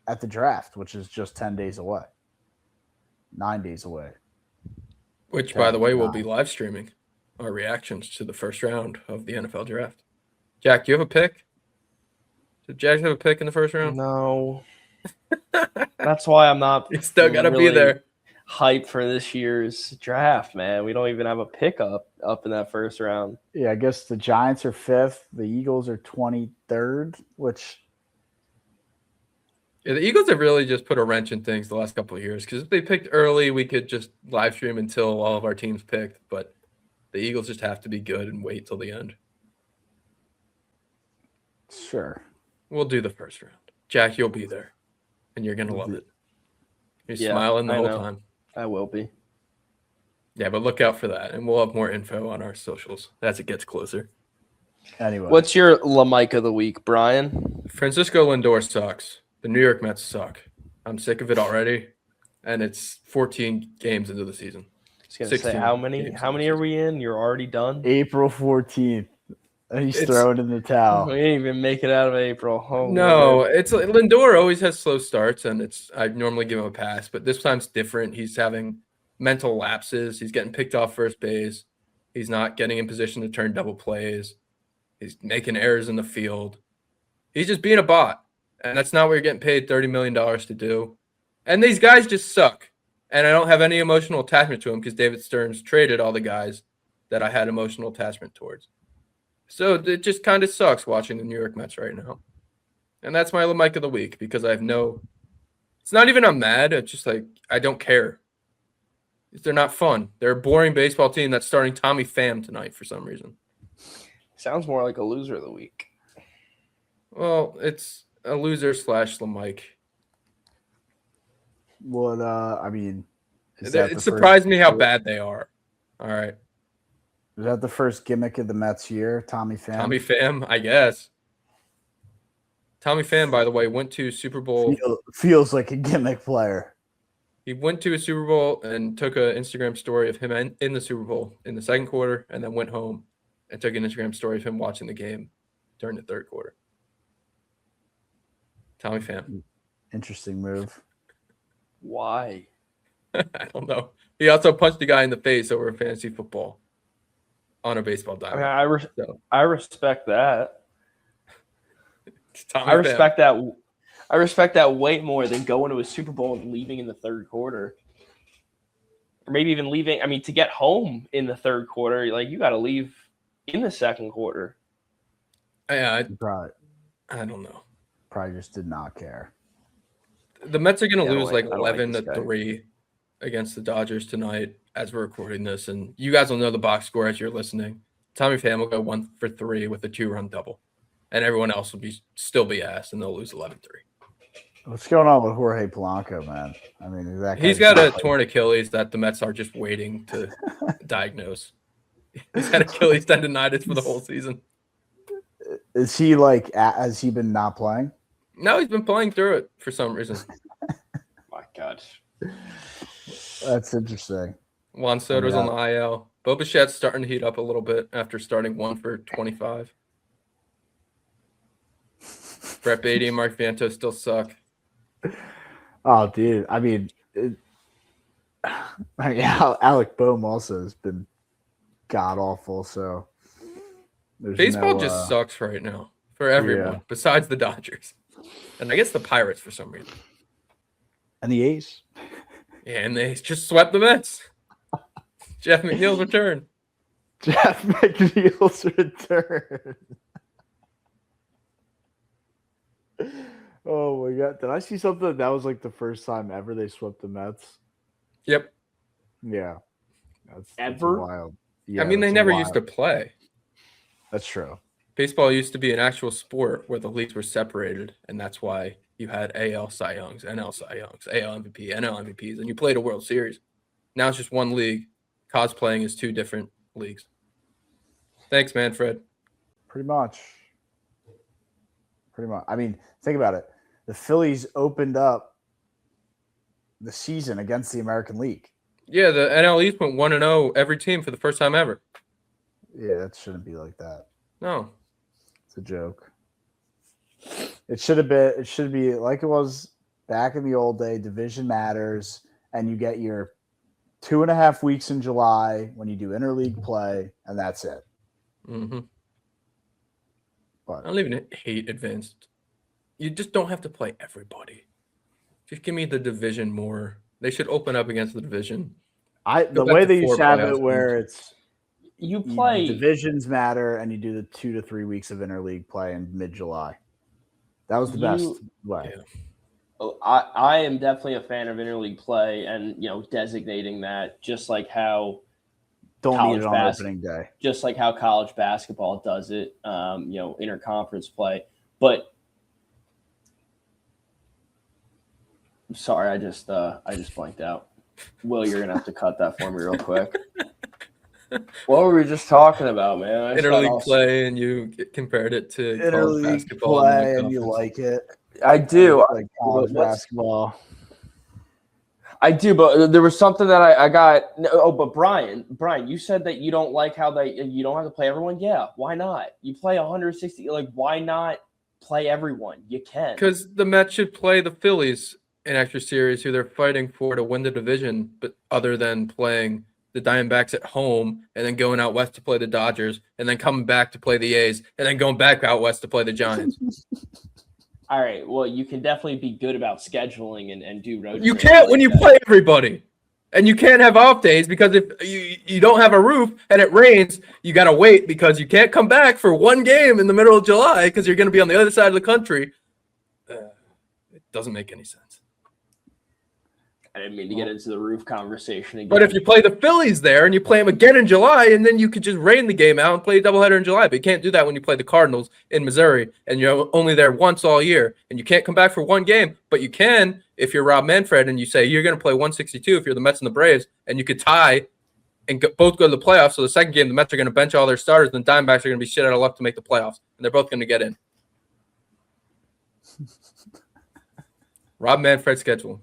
at the draft, which is just 10 days away, 9 days away.
Which, by the way, we'll be live streaming our reactions to the first round of the NFL draft. Jack, do you have a pick? Did Jack have a pick in the first round?
No. That's why I'm not.
You still got to be there.
Hype for this year's draft, man. We don't even have a pick up in that first round.
Yeah, I guess the Giants are 5th. The Eagles are 23rd, which.
Yeah, the Eagles have really just put a wrench in things the last couple of years because if they picked early, we could just live stream until all of our teams picked. But the Eagles just have to be good and wait till the end.
Sure.
We'll do the first round. Jack, you'll be there, and you're going to love it. You're smiling the whole time.
I will be.
Yeah, but look out for that, and we'll have more info on our socials as it gets closer.
Anyway.
What's your LaMike of the week, Brian?
Francisco Lindor sucks. The New York Mets suck. I'm sick of it already, and it's 14 games into the season.
I was going to say, how many are we in? You're already done?
April 14th. He's throwing in the towel.
We didn't even make it out of April. Oh,
no, it's Lindor always has slow starts, and I normally give him a pass, but this time's different. He's having mental lapses. He's getting picked off first base. He's not getting in position to turn double plays. He's making errors in the field. He's just being a bot, and that's not what you're getting paid $30 million to do. And these guys just suck, and I don't have any emotional attachment to him because David Stearns traded all the guys that I had emotional attachment towards. So it just kind of sucks watching the New York Mets right now. And that's my LaMike of the week because I have it's not even I'm mad. It's just like I don't care. They're not fun. They're a boring baseball team that's starting Tommy Pham tonight for some reason.
Sounds more like a loser of the week.
Well, it's a loser / LaMike.
What, I mean.
It surprised me how bad they are. All right.
Is that the first gimmick of the Mets year, Tommy Pham?
Tommy Pham, I guess. Tommy Pham, by the way, went to Super Bowl.
Feels like a gimmick player.
He went to a Super Bowl and took an Instagram story of him in the Super Bowl in the second quarter and then went home and took an Instagram story of him watching the game during the third quarter. Tommy Pham.
Interesting move.
Why?
I don't know. He also punched a guy in the face over fantasy football. On a baseball diamond.
I respect that.
I
respect that. I respect that way more than going to a Super Bowl and leaving in the third quarter, or maybe even leaving. I mean, to get home in the third quarter, like you got to leave in the second quarter.
Yeah,
I
don't know.
Probably just did not care.
The Mets are going to lose like 11-3 against the Dodgers tonight as we're recording this, and you guys will know the box score as you're listening. Tommy Pham will go 1 for 3 with a 2-run double, and everyone else will still be ass, and they'll lose 11-3.
What's going on with Jorge Polanco, man? I mean,
he's got a torn Achilles that the Mets are just waiting to diagnose. He's had Achilles tendonitis for the whole season.
Is he has he been not playing?
No, he's been playing through it for some reason.
My God.
That's interesting.
Juan Soto's on the IL. Bo Bichette's starting to heat up a little bit after starting 1 for 25. Brett Beatty and Mark Vanto still suck.
Oh, dude. I mean, Alec Boehm also has been god awful. So
Baseball just sucks right now for everyone besides the Dodgers. And I guess the Pirates for some reason.
And the A's.
Yeah, and they just swept the Mets. Jeff McNeil's return.
Jeff McNeil's return. Oh my god! Did I see something that was like the first time ever they swept the Mets?
Yep.
Yeah, that's
Ever?
wild. Yeah,
I mean, they never used to play.
That's true.
Baseball used to be an actual sport where the leagues were separated, and that's why you had AL Cy Youngs, NL Cy Youngs, AL MVP, NL MVPs, and you played a World Series. Now it's just one league. Cosplaying is two different leagues. Thanks, Manfred.
Pretty much. I mean, think about it. The Phillies opened up the season against the American League.
Yeah, the NL East went 1-0 every team for the first time ever.
Yeah, that shouldn't be like that.
No.
It's a joke. It should be like it was back in the old day. Division matters, and you get your 2.5 weeks in July when you do interleague play, and that's it.
Mm-hmm.
But
I don't even hate advanced. You just don't have to play everybody. Just give me the division more. They should open up against the division.
The way they used to have it where it's
you play
divisions matter, and you do the 2 to 3 weeks of interleague play in mid-July. That was the best way.
Yeah.
I am definitely a fan of interleague play and designating that, just like how
don't need it on opening day.
Just like how college basketball does it, interconference play. But sorry, I just blanked out. Will, you're gonna have to cut that for me real quick. What were we just talking about, man?
Interleague play, and you compared it to college basketball
play, and you like it.
I do.
Like college basketball.
I do, but there was something that I got. Oh, but Brian, you said that you don't like how you don't have to play everyone. Yeah, why not? You play 160. Like, why not play everyone? You can.
Because the Mets should play the Phillies in extra series, who they're fighting for to win the division, but other than playing the Diamondbacks at home and then going out west to play the Dodgers and then coming back to play the A's and then going back out west to play the Giants.
All right. Well, you can definitely be good about scheduling and do road.
You can't when you play everybody. And you can't have off days because if you don't have a roof and it rains, you got to wait because you can't come back for one game in the middle of July because you're going to be on the other side of the country. It doesn't make any sense.
I didn't mean to get into the roof conversation again.
But if you play the Phillies there and you play them again in July, and then you could just rain the game out and play a doubleheader in July. But you can't do that when you play the Cardinals in Missouri, and you're only there once all year, and you can't come back for one game. But you can if you're Rob Manfred and you say you're going to play 162 if you're the Mets and the Braves, and you could tie and both go to the playoffs. So the second game, the Mets are going to bench all their starters, and the Diamondbacks are going to be shit out of luck to make the playoffs, and they're both going to get in. Rob Manfred schedule.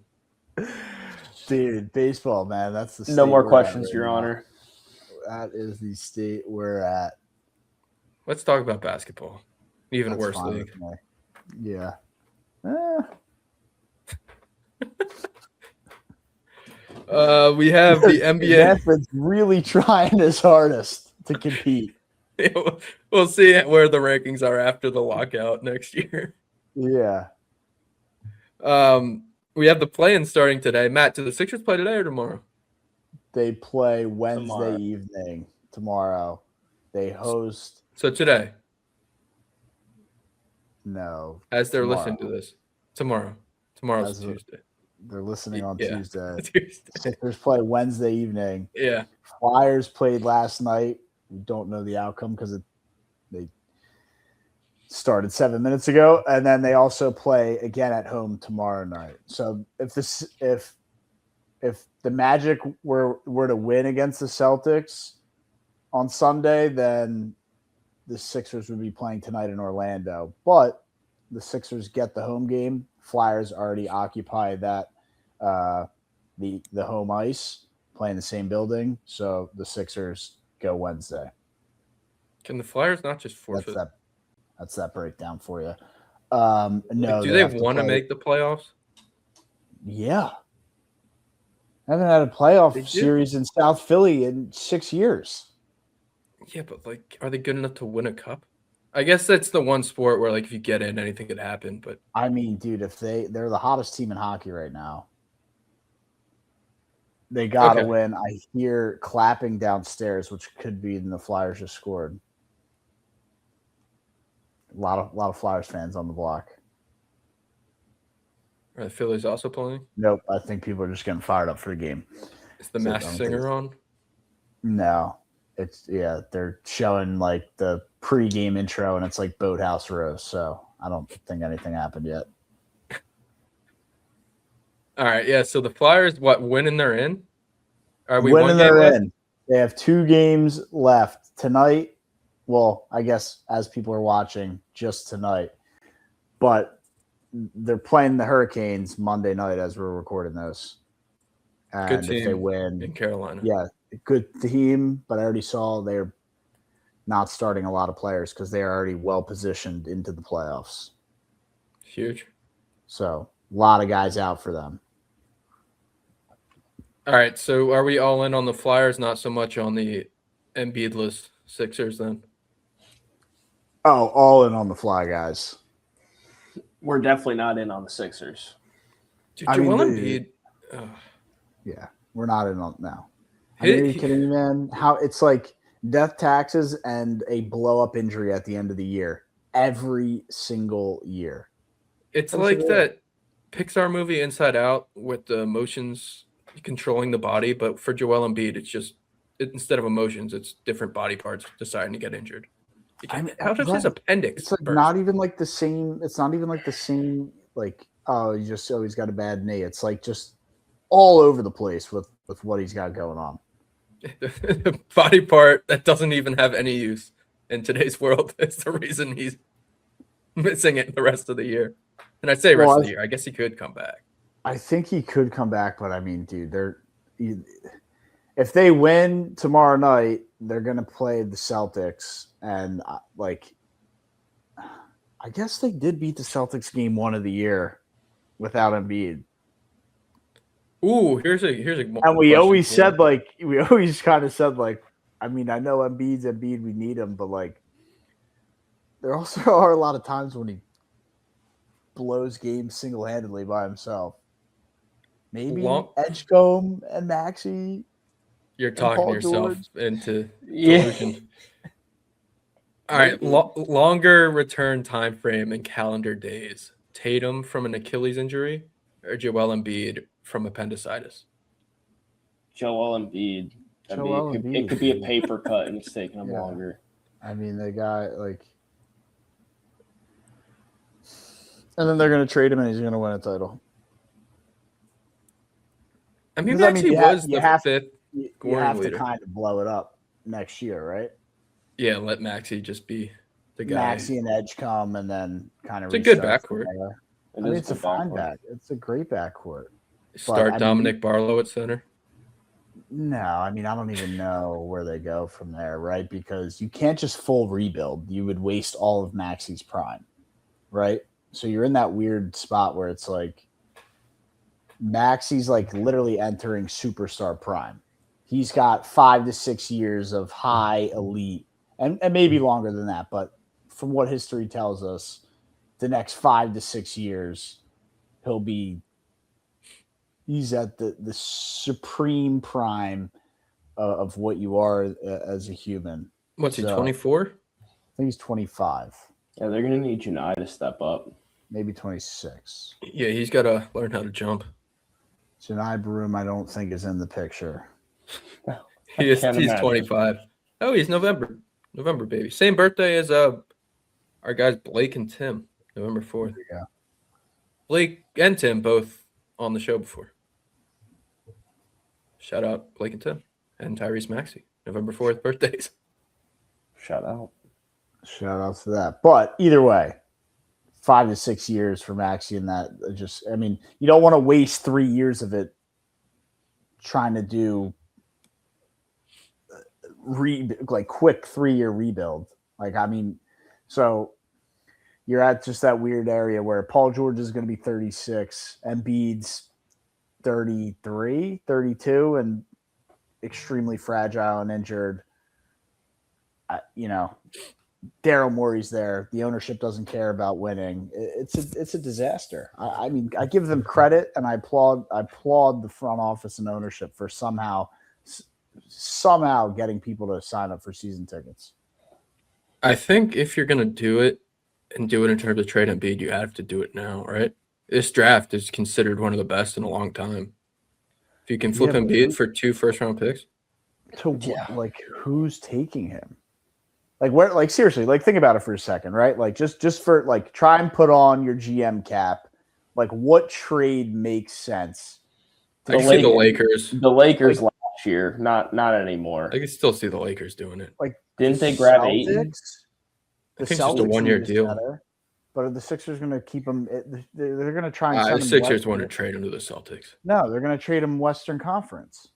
Dude, baseball, man. That's the state
no more questions, Your
now.
Honor.
That is the state we're at.
Let's talk about basketball. Even worse league.
Yeah.
We have the NBA.
Manfred's really trying his hardest to compete.
We'll see where the rankings are after the lockout next year.
Yeah.
We have the play-in starting today. Matt, do the Sixers play today or tomorrow?
They play Wednesday evening tomorrow. They host.
So today.
No.
As they're listening to this. Tomorrow. Tomorrow's Tuesday.
They're listening on Tuesday.
Tuesday.
Sixers play Wednesday evening.
Yeah.
Flyers played last night. We don't know the outcome because they started 7 minutes ago, and then they also play again at home tomorrow night. So if the Magic were to win against the Celtics on Sunday, then the Sixers would be playing tonight in Orlando. But the Sixers get the home game. Flyers already occupy that the home ice, playing the same building. So the Sixers go Wednesday.
Can the Flyers not just forfeit?
That's that breakdown for you. No,
do they
have to
want to
play-
make the playoffs?
Yeah. I haven't had a playoff
They do.
series in South Philly in 6 years.
Yeah, but like, are they good enough to win a cup? I guess that's the one sport where like if you get in, anything could happen. But
I mean, dude, if they're the hottest team in hockey right now. They got to
Okay.
win. I hear clapping downstairs, which could be the Flyers just scored. A lot of Flyers fans on the block.
are the Phillies also playing?
Nope, I think people are just getting fired up for the game.
Is the
So, I
Masked
don't
Singer
think
on?
No, they're showing like the pre-game intro, and it's like Boathouse Rose. So I don't think anything happened yet.
All right, yeah. So the Flyers, winning they're in? Are we
Winning
one game
they're
left?
in. They have 2 games left tonight. Well, I guess as people are watching, just tonight. But they're playing the Hurricanes Monday night as we're recording this. And
Good
if
team
they win,
in Carolina.
yeah, good team. But I already saw they're not starting a lot of players because they are already well positioned into the playoffs.
Huge.
So a lot of guys out for them.
All right, so are we all in on the Flyers? Not so much on the Embiidless Sixers then.
Oh, all in on the fly, guys.
We're definitely not in on the Sixers.
Dude,
I mean,
Joel Embiid.
Yeah, we're not in on now. Are you kidding me, man? How it's like death taxes and a blow up injury at the end of the year every single year.
It's
Every
like
single year.
that Pixar movie Inside Out with the emotions controlling the body, but for Joel Embiid, it's just instead of emotions, it's different body parts deciding to get injured. How does his appendix?
It's like
burst?
not even like the same. It's not even like the same. Like he's got a bad knee. It's like just all over the place with what he's got going on.
The body part that doesn't even have any use in today's world is the reason he's missing it the rest of the year. And I say rest of the year. I guess he could come back.
I think he could come back, but I mean, dude, if they win tomorrow night, they're gonna play the Celtics, and I guess they did beat the Celtics game 1 of the year without Embiid.
Ooh, here's a.
And we always said kind of said I mean, I know Embiid's Embiid, we need him, but like, there also are a lot of times when he blows games single handedly by himself. Maybe Edgecombe and Maxey.
You're talking
Paul
yourself
George.
into delusion. All right, longer return time frame and calendar days. Tatum from an Achilles injury or Joel Embiid from appendicitis?
Joel Embiid. It could be a paper cut, and it's taking him longer.
I mean, the guy and then they're going to trade him, and he's going to win a title.
I mean, Maxey was the fifth
You have
leader.
to kind of blow it up next year, right?
Yeah, let Maxey just be the guy.
Maxey and Edgecombe, and then kind of.
It's a good backcourt.
I mean, it's a fine back. It's a great backcourt.
Start Dominic Barlow at center.
No, I mean, I don't even know where they go from there, right? Because you can't just full rebuild. You would waste all of Maxey's prime, right? So you're in that weird spot where it's like Maxey's like literally entering superstar prime. He's got 5 to 6 years of high elite, and maybe longer than that. But from what history tells us, the next 5 to 6 years, he's at the supreme prime of what you are as a human.
What's he, 24?
I think he's 25.
Yeah, they're going to need Janai to step up.
Maybe 26.
Yeah, he's got to learn how to jump.
Janai Broom, I don't think, is in the picture.
He's 25. Oh, he's November baby. Same birthday as our guys Blake and Tim, November 4th.
Yeah.
Blake and Tim both on the show before. Shout out Blake and Tim and Tyrese Maxey, November 4th birthdays.
Shout out
to that. But either way, 5 to 6 years for Maxey, and that you don't want to waste 3 years of it trying to do quick 3-year rebuild. You you're at just that weird area where Paul George is going to be 36, Embiid's 33, 32, and extremely fragile and injured. Daryl Morey's there. The ownership doesn't care about winning. It's a disaster. I mean, I give them credit, and I applaud the front office and ownership for somehow getting people to sign up for season tickets.
I think if you're gonna do it and do it in terms of trade Embiid, you have to do it now, right? This draft is considered one of the best in a long time. If you can flip Embiid for 2 first-round picks,
who's taking him? Seriously, think about it for a second, right? Just for try and put on your GM cap. What trade makes sense?
I can see the Lakers.
The Lakers last year, not anymore.
I can still see the Lakers doing it.
Didn't they grab Ayton?
I think it's just a 1-year deal.
Better, but are the Sixers going to keep him? They're going to try and
the Sixers want to trade him to the Celtics.
No, they're going to trade him Western Conference.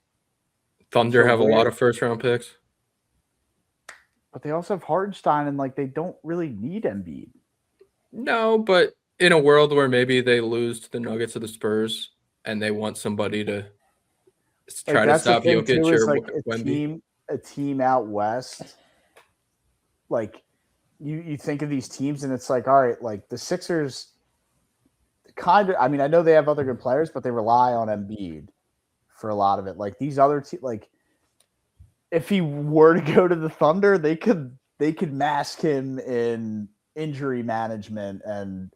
Thunder have a lot of first-round picks.
But they also have Hardenstein, and they don't really need Embiid.
No, but in a world where maybe they lose to the Nuggets or the Spurs, and they want somebody to try to stop Jokic or Wemby.
A team out west, you think of these teams, and it's all right, the Sixers kind of. I mean, I know they have other good players, but they rely on Embiid for a lot of it. These other teams, if he were to go to the Thunder, they could mask him in injury management and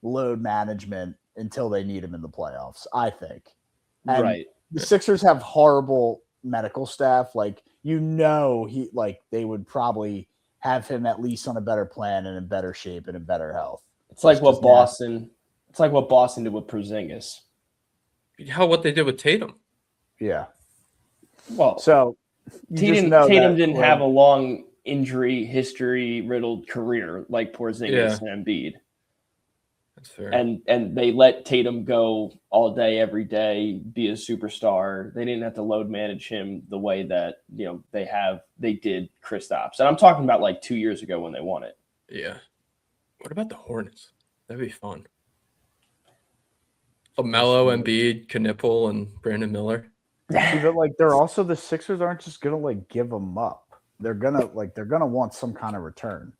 load management until they need him in the playoffs, I think. And
right.
The Sixers have horrible medical staff. They would probably have him at least on a better plan and in better shape and in better health.
It's like what Boston did with Porzingis.
What they did with Tatum.
Yeah.
Well,
so
Tatum didn't have a long injury history riddled career like Porzingis and Embiid.
That's fair.
And they let Tatum go all day, every day, be a superstar. They didn't have to load manage him the way that they did Kristaps. And I'm talking about 2 years ago when they won it.
Yeah. What about the Hornets? That'd be fun. LaMelo, Embiid, Knipple, and Brandon Miller.
But they're also the Sixers aren't just gonna give them up. They're gonna want some kind of return.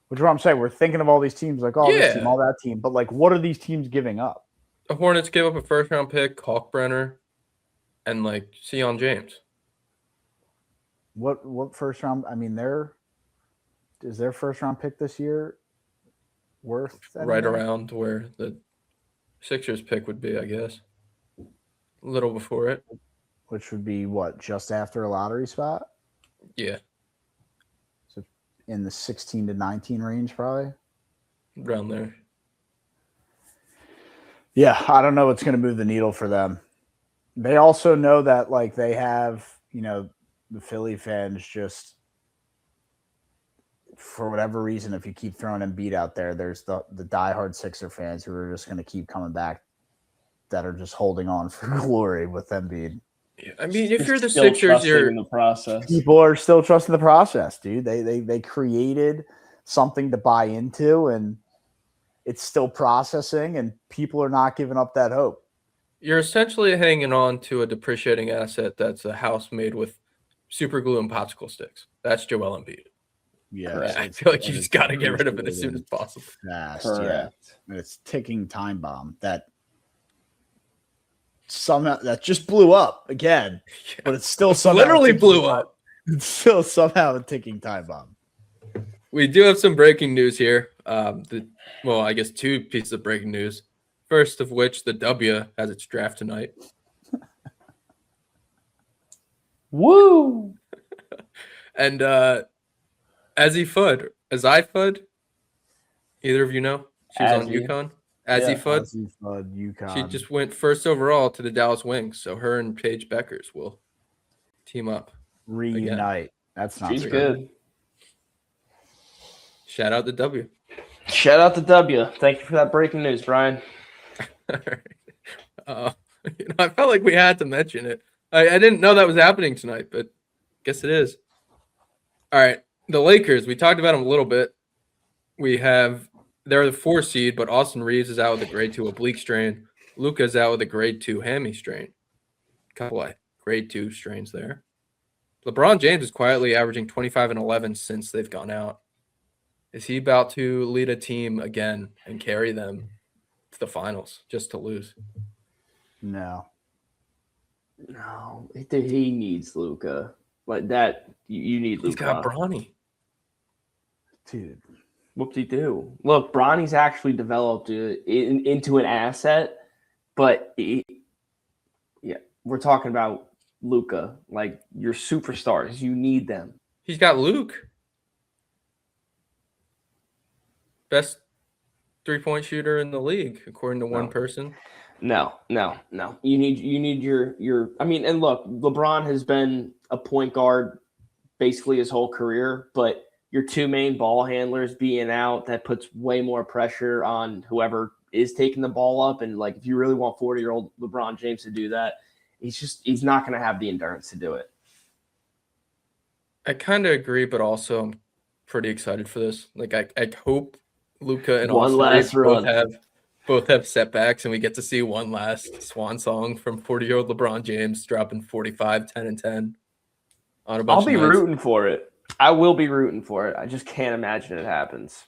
Which is what I'm saying. We're thinking of all these teams this team, all that team. But what are these teams giving up?
The Hornets gave up a first-round pick, Kalkbrenner, and Sion James.
What first round? I mean, is their first-round pick this year worth anything?
Right around where the Sixers pick would be, I guess. A little before it.
Which would be just after a lottery spot?
Yeah.
So in the 16 to 19 range, probably?
Around there.
Yeah, I don't know what's going to move the needle for them. They also know that they have, the Philly fans just, for whatever reason, if you keep throwing Embiid out there, there's the diehard Sixer fans who are just going to keep coming back that are just holding on for glory with Embiid.
Yeah, I mean, if you're the Sixers, you're
in the process.
People are still trusting the process, dude. They created something to buy into, and it's still processing, and people are not giving up that hope.
You're essentially hanging on to a depreciating asset that's a house made with super glue and popsicle sticks. That's Joel Embiid.
Yeah,
I feel like you just got to get rid of it as soon as possible.
Fast,
correct.
Yeah. It's ticking time bomb that somehow that just blew up again, but it's still
literally blew up.
It's still somehow a ticking time bomb.
We do have some breaking news here. I guess 2 pieces of breaking news. First of which, the W has its draft tonight.
Woo!
And Azzi Fudd, either of you know? She was on UConn. Azzi Fudd,
UConn.
She just went first overall to the Dallas Wings, so her and Paige Beckers will team up.
Reunite.
Again.
That's not
She's good.
Shout out the W.
Shout out the W. Thank you for that breaking news, Brian.
I felt like we had to mention it. I didn't know that was happening tonight, but guess it is. All right. The Lakers, we talked about them a little bit. We have they're the 4 seed, but Austin Reeves is out with a grade 2 oblique strain. Luka's out with a grade 2 hammy strain. Couple of grade 2 strains there. LeBron James is quietly averaging 25 and 11 since they've gone out. Is he about to lead a team again and carry them to the finals just to lose?
No.
No, he needs Luka. Like that, you need Luka.
He's got Bronny.
Dude.
Whoop-de-doo. Look, Bronny's actually developed into an asset, but we're talking about Luka. Like, your superstars. You need them.
He's got Luke. Best 3-point shooter in the league, according to one person.
No. You need your I mean, and look, LeBron has been a point guard basically his whole career, but your 2 main ball handlers being out, that puts way more pressure on whoever is taking the ball up. And like, if you really want 40-year-old LeBron James to do that, he's not going to have the endurance to do it.
I kind of agree, but also I'm pretty excited for this. Like, I hope Luka and
One
Austin
last
both have setbacks, and we get to see one last swan song from 40-year-old LeBron James dropping 45, 10, and 10 on a bunch
I'll be
of nights.
rooting for it. I will be rooting for it. I just can't imagine it happens.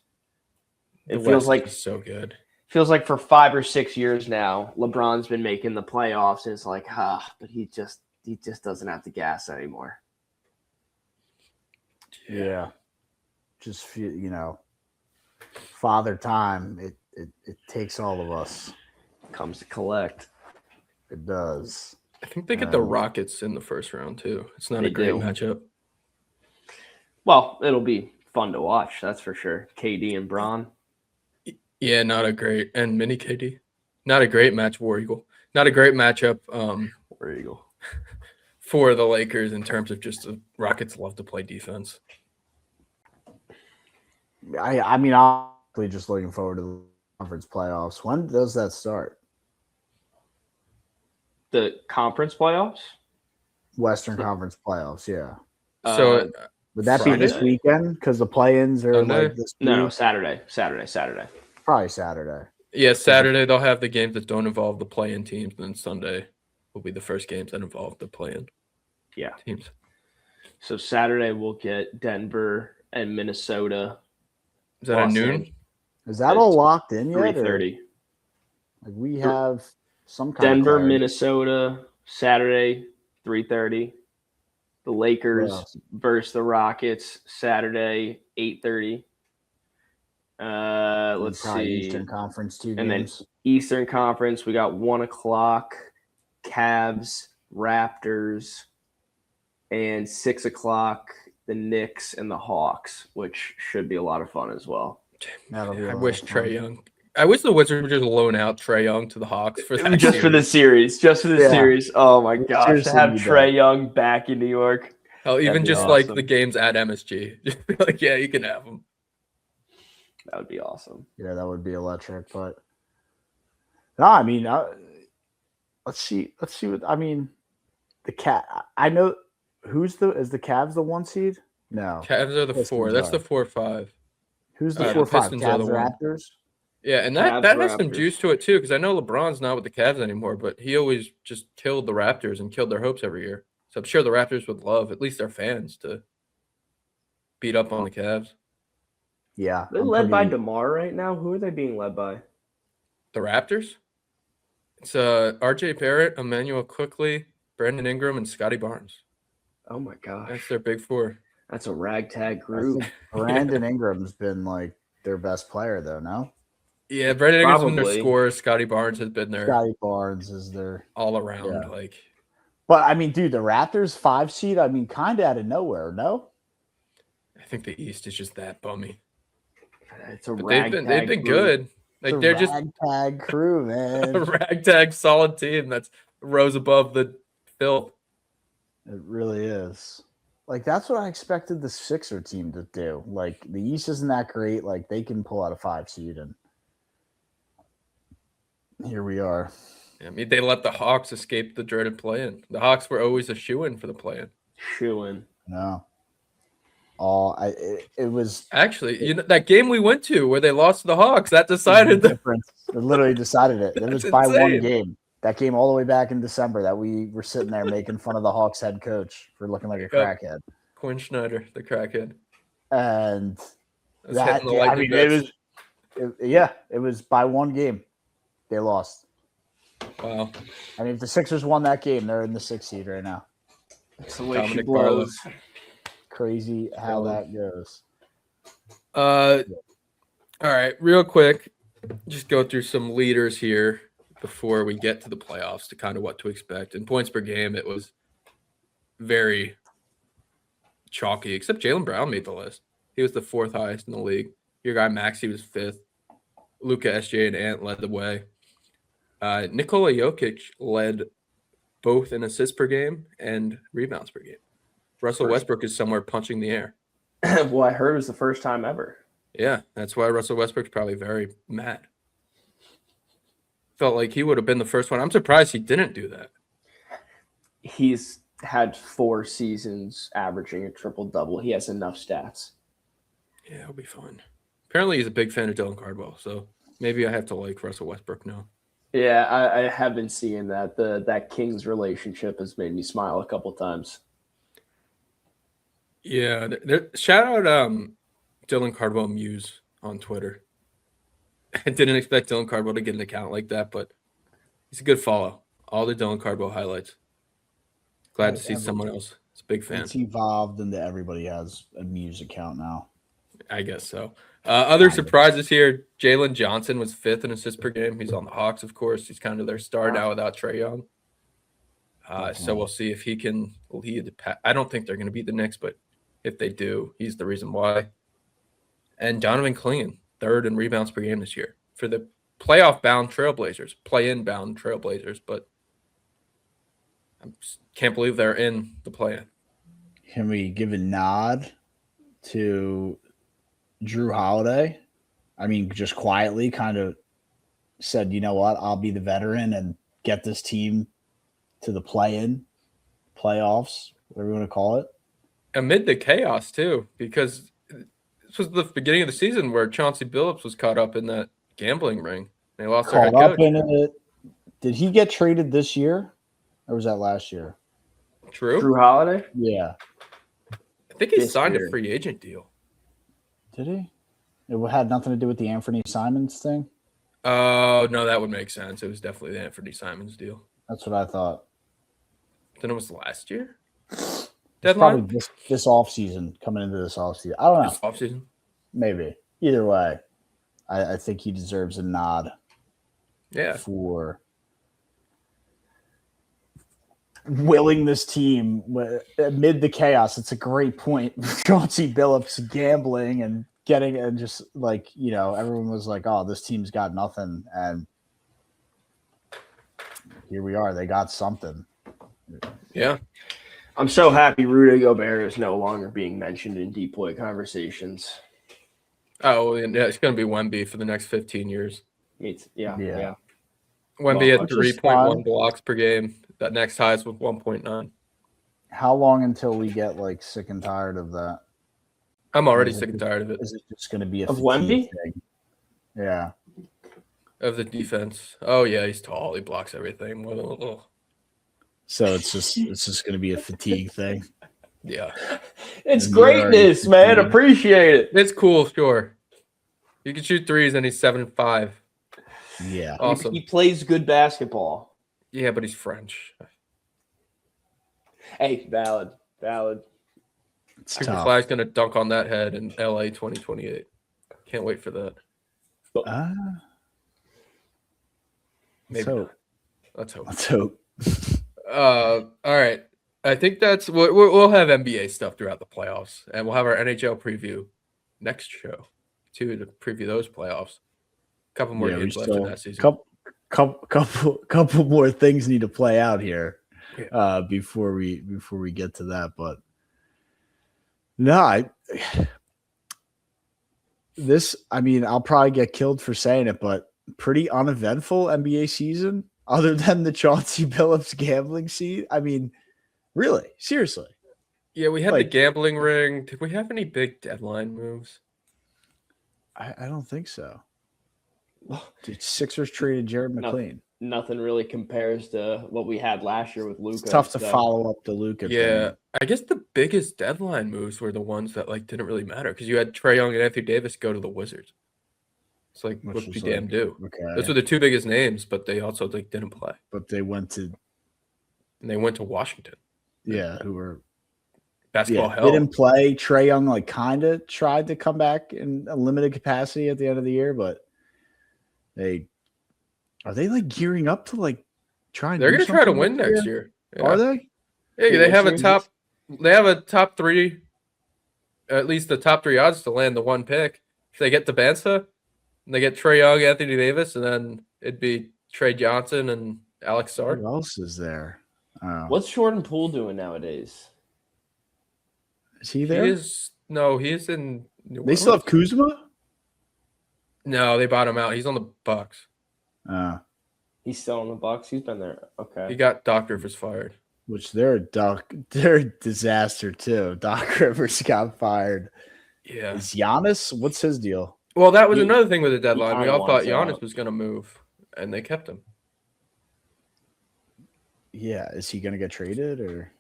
It feels like
so good.
Feels like for 5 or 6 years now, LeBron's been making the playoffs, and it's like, but he just doesn't have the gas anymore.
Yeah. Just feel, father time. It takes all of us.
Comes to collect.
It does.
I think they get the Rockets in the first round too. It's not a great matchup.
Well, it'll be fun to watch, that's for sure. KD and Bron.
Yeah, not a great and mini KD. Not a great match, War Eagle. Not a great matchup.
War Eagle.
For the Lakers in terms of just the Rockets love to play defense.
I mean, I'm just looking forward to the conference playoffs. When does that start?
The conference playoffs?
Western Conference playoffs, yeah.
So
would that
Friday?
be this weekend? Because the play-ins are
Sunday?
like this week?
No, Saturday.
Probably Saturday.
Yeah, Saturday they'll have the games that don't involve the play-in teams, and then Sunday will be the first games that involve the play-in teams.
So Saturday we'll get Denver and Minnesota.
Is that at noon?
Is that all locked in yet?
3:30.
Like we have some kind
Denver,
of clarity.
Minnesota, Saturday, 3:30. The Lakers versus the Rockets, Saturday, 8:30. Let's see.
Eastern Conference 2
And
games.
then Eastern Conference, we got 1 o'clock, Cavs, Raptors, and 6 o'clock, the Knicks and the Hawks, which should be a lot of fun as well.
I wish Trae Young. I wish the Wizards would just loan out Trae Young to the Hawks for that.
Just for the series. Series. Oh my gosh.
Seriously,
to have Trae Young back in New York.
Hell, even just
awesome.
like the games at MSG. Just be like, yeah, you can have them.
That would be awesome.
Yeah, that would be electric. But no, I mean, let's see. What I mean. The cat. I know is the Cavs the 1 seed? No,
Cavs are the
Pistons
4. That's
are.
the 4-5.
Who's the
the
4-5?
Pistons are the
Cavs,
1.
Raptors.
Yeah, and
Cavs,
that has some
Raptors.
juice to it too, because I know LeBron's not with the Cavs anymore, but he always just killed the Raptors and killed their hopes every year. So I'm sure the Raptors would love, at least their fans, to beat up on the Cavs.
Yeah,
They're led by DeMar right now. Who are they being led by?
The Raptors? It's RJ Barrett, Emmanuel Quickley, Brandon Ingram, and Scotty Barnes.
Oh my gosh.
That's their big 4.
That's a ragtag
I
group.
think Brandon Ingram's been like their best player, though. No,
Yeah, Brandon Ingram's been their
Probably.
scorer. Scotty Barnes has been their
Scotty Barnes is their.
all around.
Yeah.
Like,
But I mean, dude, the Raptors 5 seed. I mean, kind of out of nowhere. No,
I think the East is just that bummy.
It's a
But
ragtag
they've been
group.
good. Like, they're just
ragtag crew, man.
a ragtag solid team that's rose above the filth.
It really is. Like, that's what I expected the Sixer team to do. Like, the East isn't that great. Like, they can pull out a 5 seed, and here we are.
I mean, they let the Hawks escape the dreaded play-in. The Hawks were always a shoo-in for the play-in.
Shoo-in.
No. It was
Actually, that game we went to where they lost to the Hawks, that decided
the
the
difference. It literally decided it. It was
That's
by one
insane.
game. That game all the way back in December that we were sitting there making fun of the Hawks head coach for looking like a crackhead.
Quinn Snyder, the crackhead.
And
Was hitting the lightning
it was by one game. They lost.
Wow.
I mean, if the Sixers won that game, they're in the 6th seed right now.
That's the way she
Dominic
blows.
Crazy how that goes.
All right, real quick, just go through some leaders here before we get to the playoffs to kind of what to expect. In points per game, it was very chalky, except Jaylen Brown made the list. He was the 4th highest in the league. Your guy Maxey was 5th. Luka, SJ, and Ant led the way. Nikola Jokic led both in assists per game and rebounds per game. Russell Westbrook is somewhere punching the air.
Well, I heard it was the first time ever.
Yeah, that's why Russell Westbrook's probably very mad. Felt like he would have been the first one. I'm surprised he didn't do that.
He's had 4 seasons averaging a triple-double. He has enough stats.
Yeah, it'll be fun. Apparently, he's a big fan of Dylan Cardwell, so maybe I have to like Russell Westbrook now.
Yeah, I have been seeing that. That Kings relationship has made me smile a couple times.
Yeah, shout out Dylan Cardwell Muse on Twitter. I didn't expect Dylan Cardwell to get an account like that, but he's a good follow. All the Dylan Cardwell highlights. Glad to see someone else. It's a big fan.
It's evolved into everybody has a Muse account now.
I guess so. Other surprises here. Jalen Johnson was 5th in assists per game. He's on the Hawks, of course. He's kind of their star now without Trae Young. So we'll see if he can lead. I don't think they're going to beat the Knicks, but if they do, he's the reason why. And Donovan Clingan, 3rd in rebounds per game this year for the playoff-bound Trailblazers, play-in-bound Trailblazers, but I can't believe they're in the play-in.
Can we give a nod to Drew Holiday? I mean, just quietly kind of said, you know what, I'll be the veteran and get this team to the play-in, playoffs, whatever you want to call it.
Amid the chaos, too, because this was the beginning of the season where Chauncey Billups was caught up in that gambling ring. They lost their head coach.
In it. Did he get traded this year, or was that last year?
Drew Holiday?
Yeah.
I think he signed a free agent deal.
Did he? It had nothing to do with the Anthony Simons thing?
Oh, no, that would make sense. It was definitely the Anthony Simons deal.
That's what I thought.
Then it was last year?
Deadline? Probably this offseason, coming into this offseason. I don't know.
This offseason?
Maybe. Either way, I think he deserves a nod.
Yeah.
For willing this team amid the chaos. It's a great point. Chauncey Billups gambling and getting and just like, everyone was like, oh, this team's got nothing. And here we are. They got something.
Yeah.
I'm so happy Rudy Gobert is no longer being mentioned in deep boy conversations.
Oh, yeah, it's going to be Wemby for the next 15 years.
Yeah.
Wemby had 3.1 blocks per game. That next highest was 1.9.
How long until we get sick and tired of that?
I'm already sick and tired of it.
Is it just going to be a
of Wemby
thing? Yeah.
Of the defense. Oh yeah, he's tall. He blocks everything.
So it's just going to be a fatigue thing.
Yeah.
It's greatness, man. Appreciate it.
It's cool, sure. You can shoot threes and he's 7'5".
Yeah.
Awesome.
He plays good basketball.
Yeah, but he's French.
Hey, valid.
Super Fly's going to dunk on that head in LA 2028. Can't wait for that. Maybe. Let's hope. All right. I think that's what we'll have NBA stuff throughout the playoffs, and we'll have our NHL preview next show too to preview those playoffs. A couple more games left in that season.
Couple more things need to play out here before we get to that. But no, I'll probably get killed for saying it, but pretty uneventful NBA season other than the Chauncey Billups gambling scene. I mean, really, seriously.
Yeah, we had the
Like-
gambling ring. Did we have any big deadline moves?
I don't think so. Dude, Sixers traded Jared McLean.
Nothing really compares to what we had last year with Luka.
It's tough to follow up the Luka
Yeah,
thing.
I guess the biggest deadline moves were the ones that like didn't really matter because you had Trae Young and Anthony Davis go to the Wizards. It's like
Which
what
was
you damn
like,
do.
Okay.
Those were the two biggest names, but they also like didn't play,
But they went to
and they went to Washington.
who were
Basketball
they
hell.
didn't play. Trae Young like kind of tried to come back in a limited capacity at the end of the year, but are they like gearing up to like try and
They're
do
gonna try to
something
win
this
next year. Yeah.
Are they?
Yeah,
Yeah,
they have a
next
top. They have a top three, at least the top three odds to land the one pick. If they get Bansa, and they get Trae Young, Anthony Davis, and then it'd be Trey Johnson and Alex Sard.
Who else is there?
What's Jordan Poole doing nowadays?
Is he there?
He is in. New
They still have
Orleans.
Kuzma?
No, they bought him out. He's on the Bucks.
He's still on the Bucks. He's been there.
He
Okay.
got Doc Rivers fired.
Which they're a disaster too. Doc Rivers got fired.
Yeah.
Is Giannis? What's his deal?
Well, that was
He-
another thing with the deadline. We
kinda
all thought
wants
Giannis
out.
was going to move, and they kept him.
Yeah, is he gonna get traded or?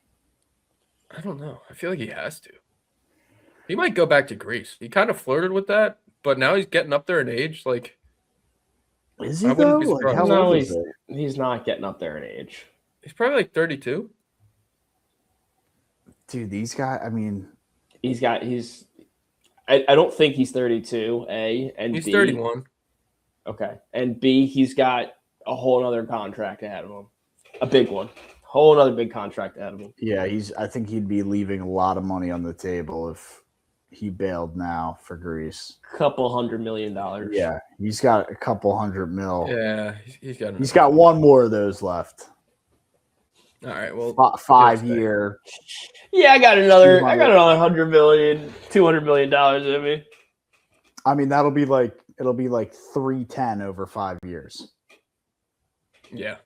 I don't know. I feel like he has to. He might go back to Greece. He kind of flirted with that, but now he's getting up there in age. Like,
Is
I
he
wouldn't
though?
be
Like,
surprised.
how
No,
old is he?
he's not getting up there in age.
he's probably like 32.
Dude, these guys. I mean,
I don't think he's 32, A, and
He's
B.
31.
Okay. And B, he's got a whole other contract ahead of him. A big one. Whole other big contract ahead of him.
yeah, I think he'd be leaving a lot of money on the table if he bailed now for Greece.
Couple $100 million.
Yeah, he's got a couple hundred mil.
Yeah, he's got.
He's got one more of those left.
All right. Well,
5-year.
Yeah, I got another
200.
$100 million, $200 million in me.
I mean, it'll be like 310 over 5 years.
yeah.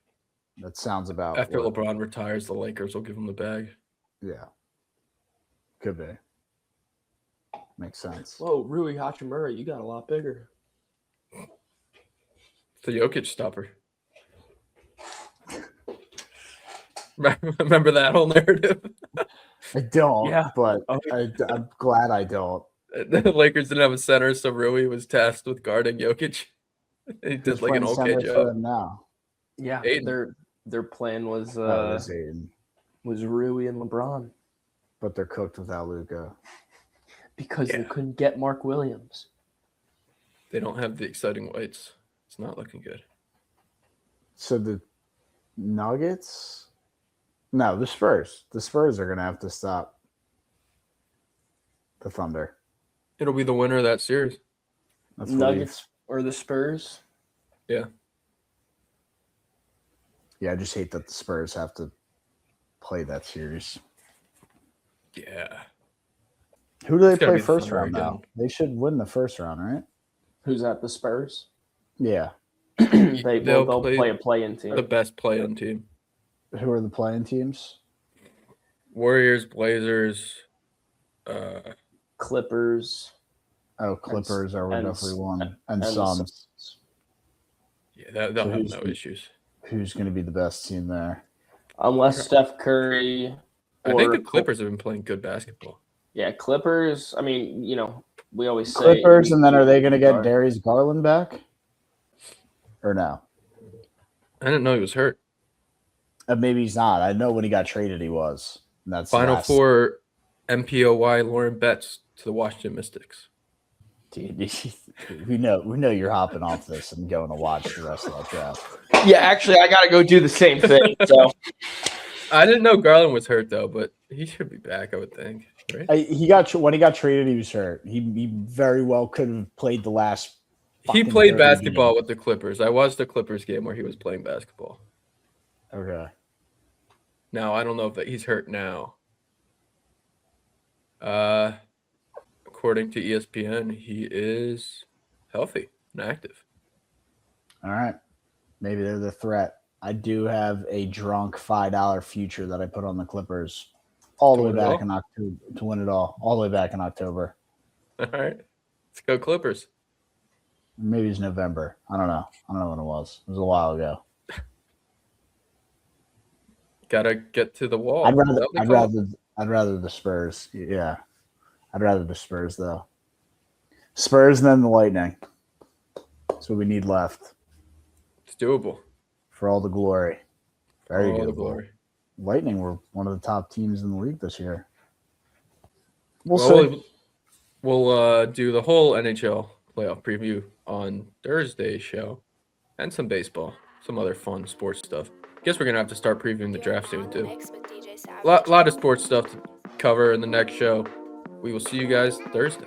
That sounds about
After
what-
LeBron retires, the Lakers will give him the bag.
Yeah, could be. Makes sense.
Whoa, Rui Hachimura, you got a lot bigger.
It's the Jokic stopper. Remember that whole narrative?
I don't.
Yeah.
But I'm glad I don't.
The Lakers didn't have a center, so Rui was tasked with guarding Jokic. He did
Who's
like an
playing
okay
center for
job.
them now.
Yeah,
Aiden.
their plan was
Oh, it is Aiden.
was Rui and LeBron
But they're cooked without Luka.
because they
Yeah.
couldn't get Mark Williams.
They don't have the exciting whites. It's not looking good.
So the Nuggets? No, the Spurs. The Spurs are going to have to stop the Thunder.
It'll be the winner of that series.
That's what
Nuggets or the Spurs?
Yeah.
Yeah, I just hate that the Spurs have to play that series.
Yeah.
Who do they
It's gotta
play
be the
first
Thunder
round now?
again.
They should win the first round, right?
Who's at the Spurs?
Yeah.
They'll play a play-in team.
The best play-in team.
Who are the playing teams?
Warriors, Blazers,
Clippers.
Oh, Clippers are
and-
definitely one. And
the
Suns.
yeah, they'll
So
have
who's
no
the-
issues.
Who's going to be the best team there?
Unless Steph Curry.
I think
or
the Clippers have been playing good basketball.
Yeah, Clippers. I mean, we always say
Clippers, and then are they going to get
Gar-
Darius Garland back? Or no?
I didn't know he was hurt.
Maybe he's not. I know when he got traded, he was. And that's
Final
last-
four, MPOY, Lauren Betts to the Washington Mystics.
Dude, we know you're hopping off this and going to watch the rest of that draft.
Yeah, actually, I got to go do the same thing. So
I didn't know Garland was hurt though, but he should be back, I would think. Right?
When he got traded, he was hurt. He very well could have played the last.
He
fucking
played
30
basketball
games.
with the Clippers. I watched the Clippers game where he was playing basketball.
Okay.
Now I don't know if he's hurt now. According to ESPN, he is healthy and active.
All right. Maybe they're the threat. I do have a drunk $5 future that I put on the Clippers all the
To
way
win it
back
all?
in October to win it all the way back in October.
All right. Let's go Clippers.
Maybe it's November. I don't know. I don't know when it was. It was a while ago.
Gotta get to the wall.
I'd
Is
rather
that what they
I'd
call it?
rather I'd rather the Spurs. Yeah. I'd rather the Spurs though. Spurs than the Lightning. That's what we need left
It's doable.
for all the glory. Very
All
good.
the glory.
Lightning were one of the top teams in the league this year. We'll
Well,
see.
we'll do the whole NHL playoff preview on Thursday's show and some baseball, some other fun sports stuff. Guess we're going to have to start previewing the draft soon, too. Lot of sports stuff to cover in the next show. We will see you guys Thursday.